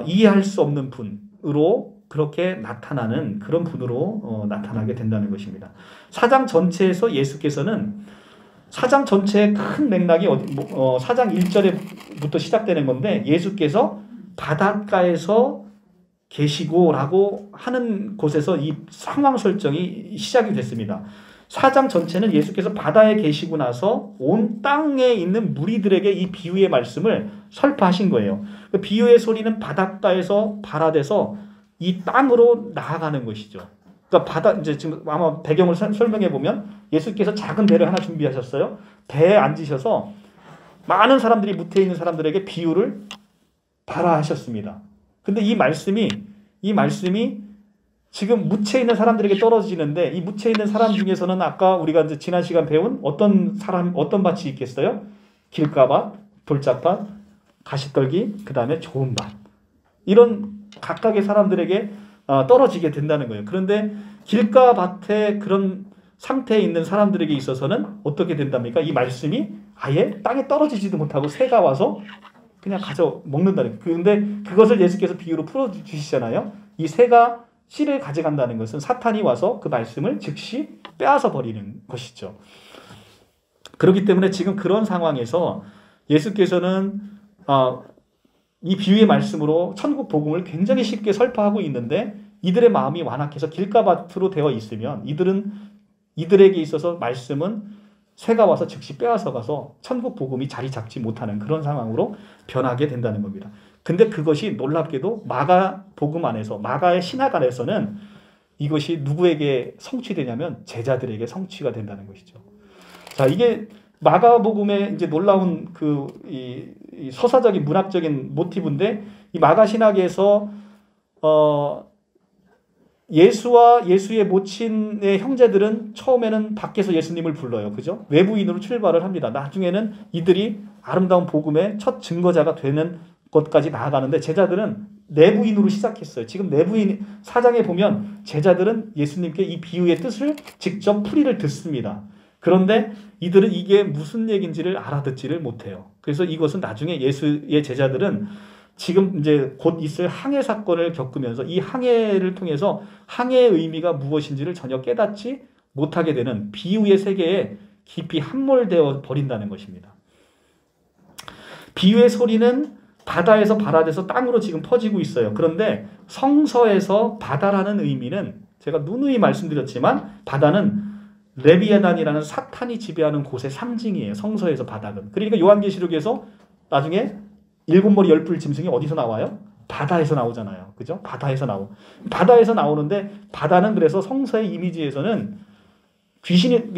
이해할 수 없는 분으로 그렇게 나타나는 그런 분으로 나타나게 된다는 것입니다. 사장 전체에서 예수께서는 사장 전체의 큰 맥락이 4장 1절부터 시작되는 건데 예수께서 바닷가에서 계시고라고 하는 곳에서 이 상황 설정이 시작이 됐습니다. 4장 전체는 예수께서 바다에 계시고 나서 온 땅에 있는 무리들에게 이 비유의 말씀을 설파하신 거예요. 그 비유의 소리는 바닷가에서 발화돼서 이 땅으로 나아가는 것이죠. 그러니까 이제 지금 아마 배경을 설명해 보면 예수께서 작은 배를 하나 준비하셨어요. 배에 앉으셔서 많은 사람들이 무태에 있는 사람들에게 비유를 발화하셨습니다. 근데 이 말씀이 지금 무채 있는 사람들에게 떨어지는데 이 무채 있는 사람 중에서는 아까 우리가 이제 지난 시간 배운 어떤 밭이 있겠어요? 길가밭, 돌짝밭, 가시떨기, 그 다음에 좋은 밭. 이런 각각의 사람들에게 떨어지게 된다는 거예요. 그런데 길가밭에 그런 상태에 있는 사람들에게 있어서는 어떻게 된답니까? 이 말씀이 아예 땅에 떨어지지도 못하고 새가 와서 그냥 가져 먹는다는 거예요. 그런데 그것을 예수께서 비유로 풀어주시잖아요. 이 새가 씨를 가져간다는 것은 사탄이 와서 그 말씀을 즉시 빼앗아 버리는 것이죠. 그렇기 때문에 지금 그런 상황에서 예수께서는 이 비유의 말씀으로 천국 복음을 굉장히 쉽게 설파하고 있는데 이들의 마음이 완악해서 길가밭으로 되어 있으면 이들에게 있어서 말씀은 새가 와서 즉시 빼앗아 가서 천국 복음이 자리 잡지 못하는 그런 상황으로 변하게 된다는 겁니다. 근데 그것이 놀랍게도 마가 복음 안에서, 마가의 신학 안에서는 이것이 누구에게 성취되냐면 제자들에게 성취가 된다는 것이죠. 자, 이게 마가복음의 이제 놀라운 이 서사적인 문학적인 모티브인데, 이 마가 신학에서 예수와 예수의 모친의 형제들은 처음에는 밖에서 예수님을 불러요. 그죠? 외부인으로 출발을 합니다. 나중에는 이들이 아름다운 복음의 첫 증거자가 되는 것까지 나아가는데 제자들은 내부인으로 시작했어요. 지금 내부인 사장에 보면 제자들은 예수님께 이 비유의 뜻을 직접 풀이를 듣습니다. 그런데 이들은 이게 무슨 얘기인지를 알아듣지를 못해요. 그래서 이것은 나중에 예수의 제자들은 지금 이제 곧 있을 항해 사건을 겪으면서 이 항해를 통해서 항해의 의미가 무엇인지를 전혀 깨닫지 못하게 되는 비유의 세계에 깊이 함몰되어 버린다는 것입니다. 비유의 소리는 바다에서 발화돼서 땅으로 지금 퍼지고 있어요. 그런데 성서에서 바다라는 의미는 제가 누누이 말씀드렸지만 바다는 레비아단이라는 사탄이 지배하는 곳의 상징이에요. 성서에서 바다는. 그러니까 요한계시록에서 나중에 일곱 머리 열 뿔 짐승이 어디서 나와요? 바다에서 나오잖아요. 그죠? 바다에서 나오는데 바다는 그래서 성서의 이미지에서는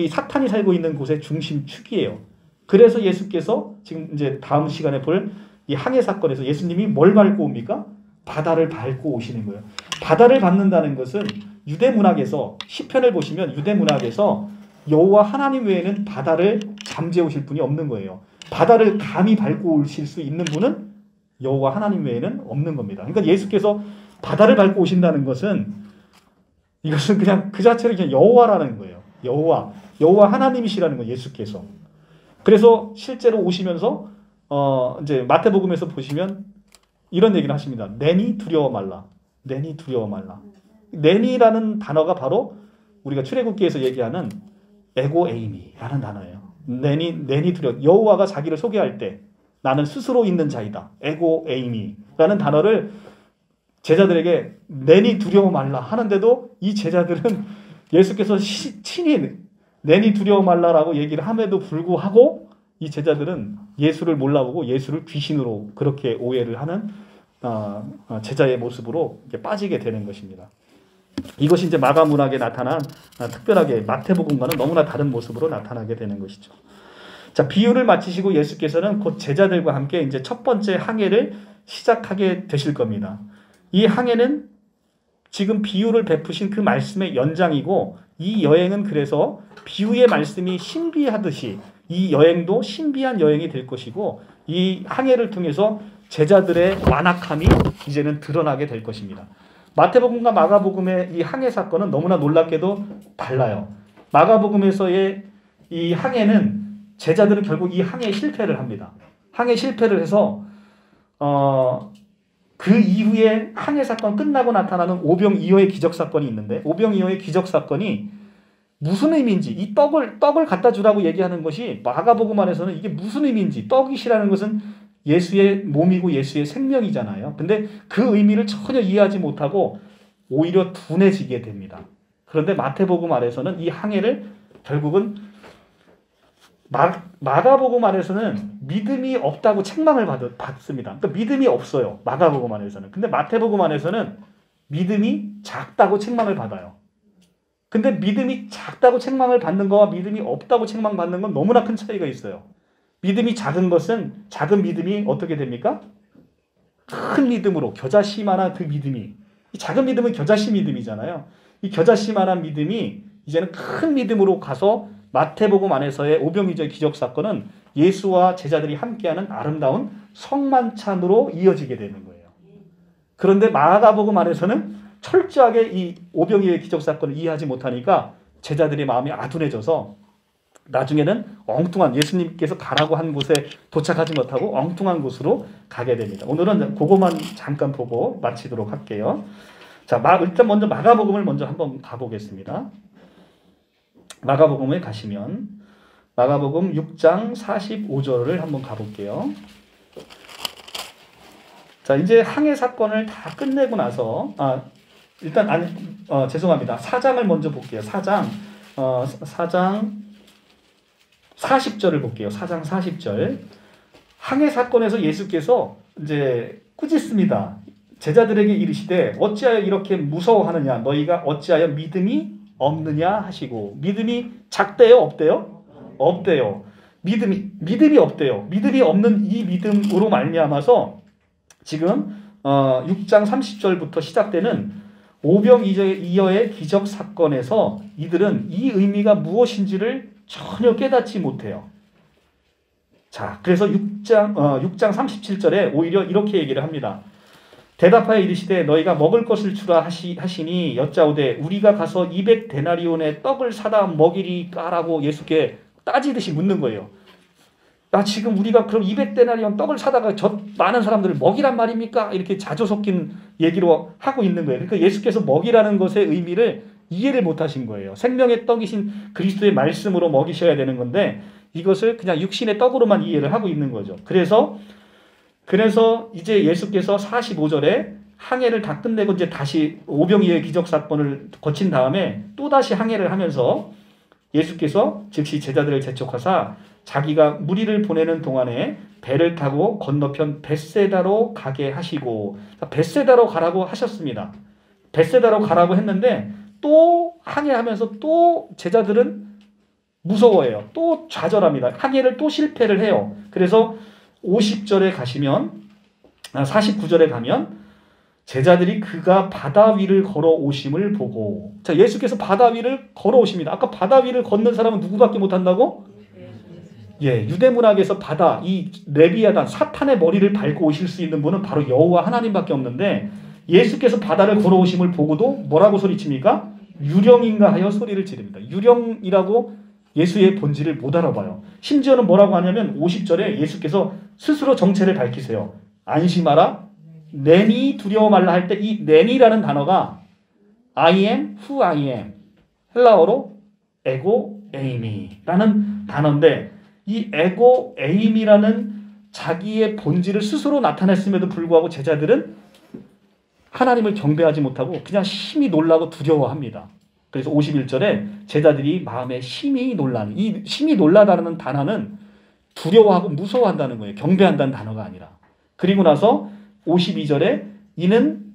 사탄이 살고 있는 곳의 중심축이에요. 그래서 예수께서 지금 이제 다음 시간에 볼 이 항해 사건에서 예수님이 뭘 밟고 옵니까? 바다를 밟고 오시는 거예요. 바다를 밟는다는 것은 유대 문학에서 시편을 보시면 유대 문학에서 여호와 하나님 외에는 바다를 잠재워 오실 분이 없는 거예요. 바다를 감히 밟고 오실 수 있는 분은 여호와 하나님 외에는 없는 겁니다. 그러니까 예수께서 바다를 밟고 오신다는 것은 이것은 그냥 그 자체로 그냥 여호와라는 거예요. 여호와 하나님이시라는 거예요. 예수께서. 그래서 실제로 오시면서 이제 마태복음에서 보시면 이런 얘기를 하십니다. 내니 두려워 말라. 내니 두려워 말라. 내니라는 단어가 바로 우리가 출애굽기에서 얘기하는 에고에이미라는 단어예요. 내니 두려워. 여호와가 자기를 소개할 때 나는 스스로 있는 자이다. 에고에이미라는 단어를 제자들에게 내니 두려워 말라 하는데도 이 제자들은 예수께서 친히 내니 두려워 말라라고 얘기를 함에도 불구하고 이 제자들은 예수를 몰라보고 예수를 귀신으로 그렇게 오해를 하는 제자의 모습으로 빠지게 되는 것입니다. 이것이 이제 마가 문학에 나타난 특별하게 마태복음과는 너무나 다른 모습으로 나타나게 되는 것이죠. 자, 비유를 마치시고 예수께서는 곧 제자들과 함께 이제 첫 번째 항해를 시작하게 되실 겁니다. 이 항해는 지금 비유를 베푸신 그 말씀의 연장이고 이 여행은 그래서 비유의 말씀이 신비하듯이 이 여행도 신비한 여행이 될 것이고 이 항해를 통해서 제자들의 완악함이 이제는 드러나게 될 것입니다. 마태복음과 마가복음의 이 항해 사건은 너무나 놀랍게도 달라요. 마가복음에서의 이 항해는 제자들은 결국 이 항해에 실패를 합니다. 항해 실패를 해서 그 이후에 항해 사건 끝나고 나타나는 오병이어의 기적 사건이 있는데 오병이어의 기적 사건이 무슨 의미인지 이 떡을 갖다 주라고 얘기하는 것이 마가복음 안에서는 이게 무슨 의미인지 떡이시라는 것은 예수의 몸이고 예수의 생명이잖아요. 근데 그 의미를 전혀 이해하지 못하고 오히려 둔해지게 됩니다. 그런데 마태복음 안에서는 이 항해를 결국은 마가복음 안에서는 믿음이 없다고 책망을 받습니다. 그러니까 믿음이 없어요. 마가복음 안에서는. 근데 마태복음 안에서는 믿음이 작다고 책망을 받아요. 근데 믿음이 작다고 책망을 받는 거와 믿음이 없다고 책망받는 건 너무나 큰 차이가 있어요. 믿음이 작은 것은 작은 믿음이 어떻게 됩니까? 큰 믿음으로 겨자씨만한 그 믿음이 이 작은 믿음은 겨자씨 믿음이잖아요. 이 겨자씨만한 믿음이 이제는 큰 믿음으로 가서 마태복음 안에서의 오병이어의 기적 사건은 예수와 제자들이 함께하는 아름다운 성만찬으로 이어지게 되는 거예요. 그런데 마가복음 안에서는 철저하게 이 오병이어의 기적 사건을 이해하지 못하니까 제자들의 마음이 아둔해져서 나중에는 엉뚱한 예수님께서 가라고 한 곳에 도착하지 못하고 엉뚱한 곳으로 가게 됩니다. 오늘은 그것만 잠깐 보고 마치도록 할게요. 자, 일단 먼저 마가복음을 먼저 한번 가보겠습니다. 마가복음에 가시면 마가복음 6장 45절을 한번 가볼게요. 자, 이제 항해 사건을 다 끝내고 나서 일단 죄송합니다. 4장을 먼저 볼게요. 4장 40절을 볼게요. 4장 40절. 항해 사건에서 예수께서 이제 꾸짖습니다. 제자들에게 이르시되 어찌하여 이렇게 무서워하느냐 너희가 어찌하여 믿음이 없느냐 하시고 믿음이 작대요 없대요? 없대요. 믿음이 없대요. 믿음이 없는 이 믿음으로 말미암아서 지금 6장 30절부터 시작되는 오병이어의 기적 사건에서 이들은 이 의미가 무엇인지를 전혀 깨닫지 못해요. 자, 그래서 6장 37절에 오히려 이렇게 얘기를 합니다. 대답하여 이르시되 너희가 먹을 것을 주라 하시니 여짜오되 우리가 가서 200데나리온의 떡을 사다 먹이리까라고 예수께 따지듯이 묻는 거예요. 지금 우리가 그럼 200데나리온 떡을 사다가 저 많은 사람들을 먹이란 말입니까? 이렇게 자조 섞인 얘기로 하고 있는 거예요. 그러니까 예수께서 먹이라는 것의 의미를 이해를 못하신 거예요. 생명의 떡이신 그리스도의 말씀으로 먹이셔야 되는 건데 이것을 그냥 육신의 떡으로만 이해를 하고 있는 거죠. 그래서 이제 예수께서 45절에 항해를 다 끝내고 이제 다시 오병이어의 기적 사건을 거친 다음에 또 다시 항해를 하면서 예수께서 즉시 제자들을 재촉하사 자기가 무리를 보내는 동안에 배를 타고 건너편 벳세다로 가게 하시고 벳세다로 가라고 하셨습니다. 벳세다로 가라고 했는데 또 항해하면서 또 제자들은 무서워해요. 또 좌절합니다. 항해를 또 실패를 해요. 그래서 50절에 가시면 49절에 가면 제자들이 그가 바다 위를 걸어오심을 보고 자 예수께서 바다 위를 걸어오십니다. 아까 바다 위를 걷는 사람은 누구밖에 못한다고? 예, 유대문학에서 바다 이 레비아단 사탄의 머리를 밟고 오실 수 있는 분은 바로 여호와 하나님밖에 없는데 예수께서 바다를 걸어오심을 보고도 뭐라고 소리칩니까? 유령인가 하여 소리를 지릅니다. 유령이라고 예수의 본질을 못 알아봐요. 심지어는 뭐라고 하냐면 50절에 예수께서 스스로 정체를 밝히세요. 안심하라. 내니 두려워 말라 할 때 이 내니라는 단어가 I am who I am 헬라어로 에고 에이미라는 단어인데 이 에고 에이미라는 자기의 본질을 스스로 나타냈음에도 불구하고 제자들은 하나님을 경배하지 못하고 그냥 심히 놀라고 두려워합니다. 그래서 51절에 제자들이 마음에 심히 놀라는 이 심히 놀라다는 단어는 두려워하고 무서워한다는 거예요. 경배한다는 단어가 아니라. 그리고 나서 52절에 이는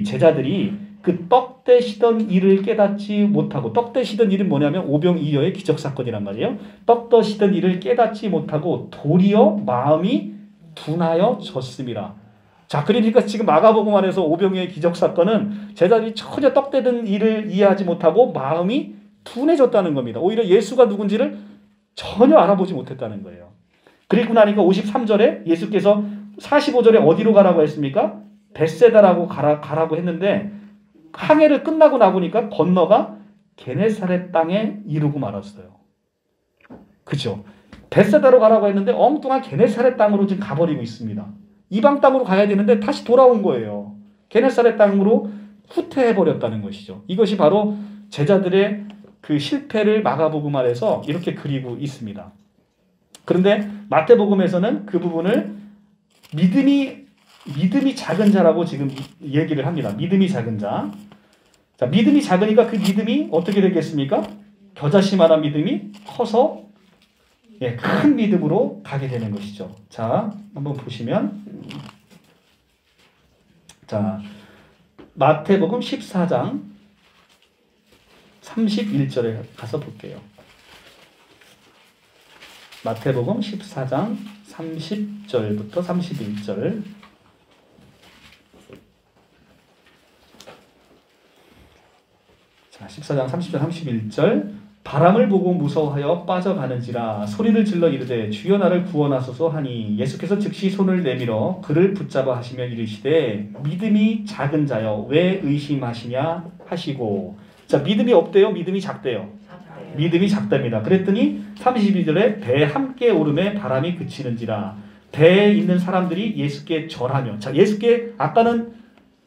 제자들이 그 떡대시던 일을 깨닫지 못하고 떡대시던 일은 뭐냐면 오병이어의 기적사건이란 말이에요. 떡대시던 일을 깨닫지 못하고 도리어 마음이 둔하여졌습니다. 자, 그러니까 지금 마가복음 안에서 오병이어의 기적사건은 제자들이 전혀 떡대던 일을 이해하지 못하고 마음이 둔해졌다는 겁니다. 오히려 예수가 누군지를 전혀 알아보지 못했다는 거예요. 그리고 나니까 53절에 예수께서 45절에 어디로 가라고 했습니까? 벳세다라고 가라고 했는데 항해를 끝나고 나보니까 건너가 게네사렛 땅에 이르고 말았어요. 그죠? 벳세다로 가라고 했는데 엉뚱한 게네사렛 땅으로 지금 가버리고 있습니다. 이방 땅으로 가야 되는데 다시 돌아온 거예요. 게네사렛 땅으로 후퇴해버렸다는 것이죠. 이것이 바로 제자들의 그 실패를 마가복음 안에서 이렇게 그리고 있습니다. 그런데 마태복음에서는 그 부분을 믿음이 작은 자라고 지금 얘기를 합니다. 믿음이 작은 자. 자, 믿음이 작으니까 그 믿음이 어떻게 되겠습니까? 겨자씨만한 믿음이 커서 큰 믿음으로 가게 되는 것이죠. 자, 한번 보시면 자, 마태복음 14장 31절에 가서 볼게요. 마태복음 14장 30절부터 31절. 자, 14장 30절 31절. 바람을 보고 무서워하여 빠져가는지라 소리를 질러 이르되 주여 나를 구원하소서 하니 예수께서 즉시 손을 내밀어 그를 붙잡아 하시며 이르시되 믿음이 작은 자여 왜 의심하시냐 하시고. 자, 믿음이 없대요? 믿음이 작대요? 믿음이 작답니다. 그랬더니 32절에 배 함께 오름에 바람이 그치는지라. 배에 있는 사람들이 예수께 절하며. 자, 예수께 아까는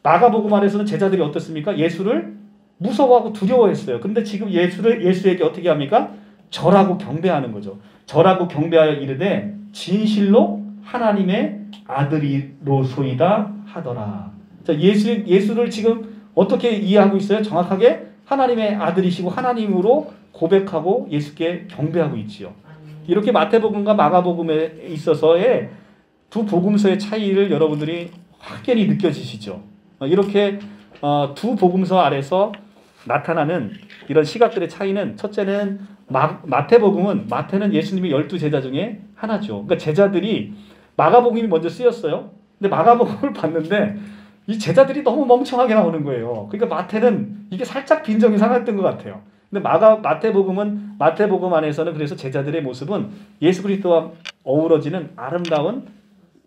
마가복음 안에서는 제자들이 어떻습니까? 예수를 무서워하고 두려워했어요. 근데 지금 예수에게 어떻게 합니까? 절하고 경배하는 거죠. 절하고 경배하여 이르되 진실로 하나님의 아들이로소이다 하더라. 자, 예수를 지금 어떻게 이해하고 있어요? 정확하게 하나님의 아들이시고 하나님으로 고백하고 예수께 경배하고 있지요. 이렇게 마태복음과 마가복음에 있어서의 두 복음서의 차이를 여러분들이 확연히 느껴지시죠. 이렇게 두 복음서 아래서 나타나는 이런 시각들의 차이는, 첫째는 마태는 예수님의 12제자 중에 하나죠. 그러니까 제자들이, 마가복음이 먼저 쓰였어요. 근데 마가복음을 봤는데 이 제자들이 너무 멍청하게 나오는 거예요. 그러니까 마태는 이게 살짝 빈정이 상했던 것 같아요. 근데 마태복음 안에서는 그래서 제자들의 모습은 예수 그리스도와 어우러지는 아름다운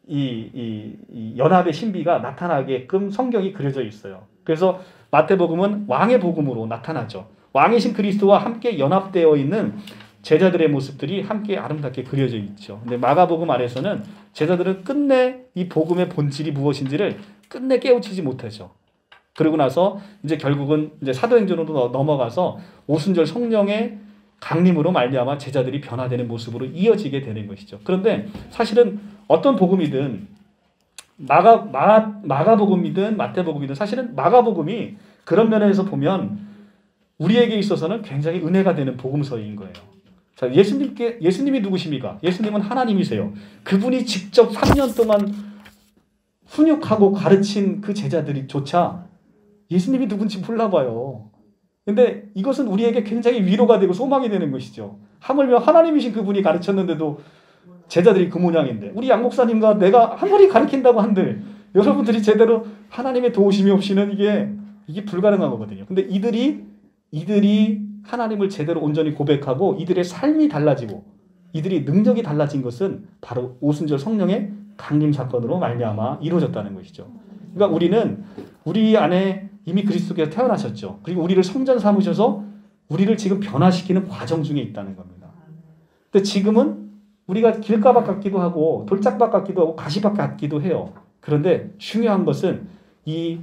이 연합의 신비가 나타나게끔 성경이 그려져 있어요. 그래서 마태복음은 왕의 복음으로 나타나죠. 왕이신 그리스도와 함께 연합되어 있는 제자들의 모습들이 함께 아름답게 그려져 있죠. 근데 마가복음 안에서는 제자들은 끝내 이 복음의 본질이 무엇인지를 끝내 깨우치지 못하죠. 그러고 나서 이제 결국은 이제 사도행전으로 넘어가서 오순절 성령의 강림으로 말미암아 제자들이 변화되는 모습으로 이어지게 되는 것이죠. 그런데 사실은 어떤 복음이든 마가복음이든 마태복음이든 사실은 마가복음이 그런 면에서 보면 우리에게 있어서는 굉장히 은혜가 되는 복음서인 거예요. 자, 예수님이 누구십니까? 예수님은 하나님이세요. 그분이 직접 3년 동안 훈육하고 가르친 그 제자들이조차 예수님이 누군지 몰라봐요. 근데 이것은 우리에게 굉장히 위로가 되고 소망이 되는 것이죠. 하물며 하나님이신 그분이 가르쳤는데도 제자들이 그 모양인데, 우리 양 목사님과 내가 아무리 가르친다고 한들 여러분들이 제대로 하나님의 도우심이 없이는 이게 불가능한 거거든요. 근데 이들이 하나님을 제대로 온전히 고백하고 이들의 삶이 달라지고 이들이 능력이 달라진 것은 바로 오순절 성령의 강림 사건으로 말미암아 이루어졌다는 것이죠. 그러니까 우리는 우리 안에 이미 그리스도께서 태어나셨죠. 그리고 우리를 성전 삼으셔서 우리를 지금 변화시키는 과정 중에 있다는 겁니다. 근데 지금은 우리가 길가박 같기도 하고 돌짝박 같기도 하고 가시박 같기도 해요. 그런데 중요한 것은 이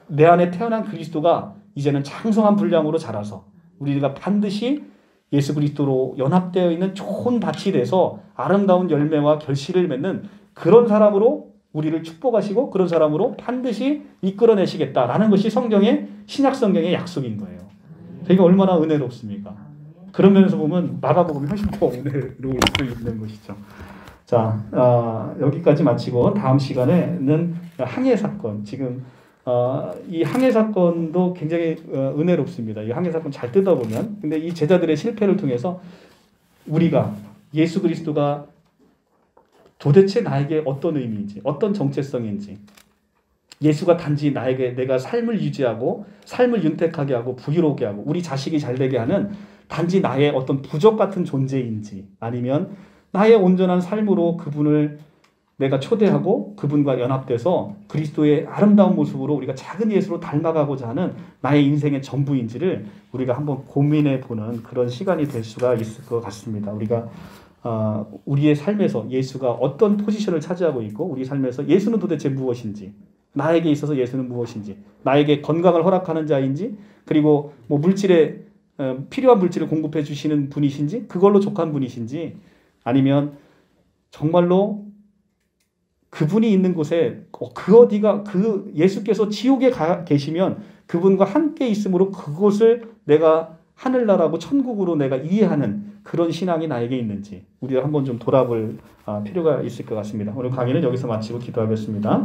내 안에 태어난 그리스도가 이제는 장성한 분량으로 자라서 우리가 반드시 예수 그리스도로 연합되어 있는 좋은 밭이 돼서 아름다운 열매와 결실을 맺는 그런 사람으로 우리를 축복하시고 그런 사람으로 반드시 이끌어내시겠다라는 것이 신약 성경의 약속인 거예요. 그러니까 얼마나 은혜롭습니까? 그런 면에서 보면 마가복음이 훨씬 더 은혜로울 수 있는 것이죠. 자, 여기까지 마치고 다음 시간에는 항해 사건, 지금 이 항해 사건도 굉장히 은혜롭습니다. 이 항해 사건 잘 뜯어보면, 근데 이 제자들의 실패를 통해서 우리가 예수 그리스도가 도대체 나에게 어떤 의미인지, 어떤 정체성인지, 예수가 단지 나에게 내가 삶을 유지하고 삶을 윤택하게 하고 부유롭게 하고 우리 자식이 잘되게 하는 단지 나의 어떤 부적 같은 존재인지, 아니면 나의 온전한 삶으로 그분을 내가 초대하고 그분과 연합돼서 그리스도의 아름다운 모습으로 우리가 작은 예수로 닮아가고자 하는 나의 인생의 전부인지를 우리가 한번 고민해 보는 그런 시간이 될 수가 있을 것 같습니다. 우리가 우리의 삶에서 예수가 어떤 포지션을 차지하고 있고 우리 삶에서 예수는 도대체 무엇인지, 나에게 있어서 예수는 무엇인지, 나에게 건강을 허락하는 자인지, 그리고 뭐 필요한 물질을 공급해 주시는 분이신지, 그걸로 족한 분이신지, 아니면 정말로 그분이 있는 곳에 그 예수께서 지옥에 계시면 그분과 함께 있으므로 그곳을 내가 하늘나라고 천국으로 내가 이해하는 그런 신앙이 나에게 있는지 우리가 한번 좀 돌아볼 필요가 있을 것 같습니다. 오늘 강의는 여기서 마치고 기도하겠습니다.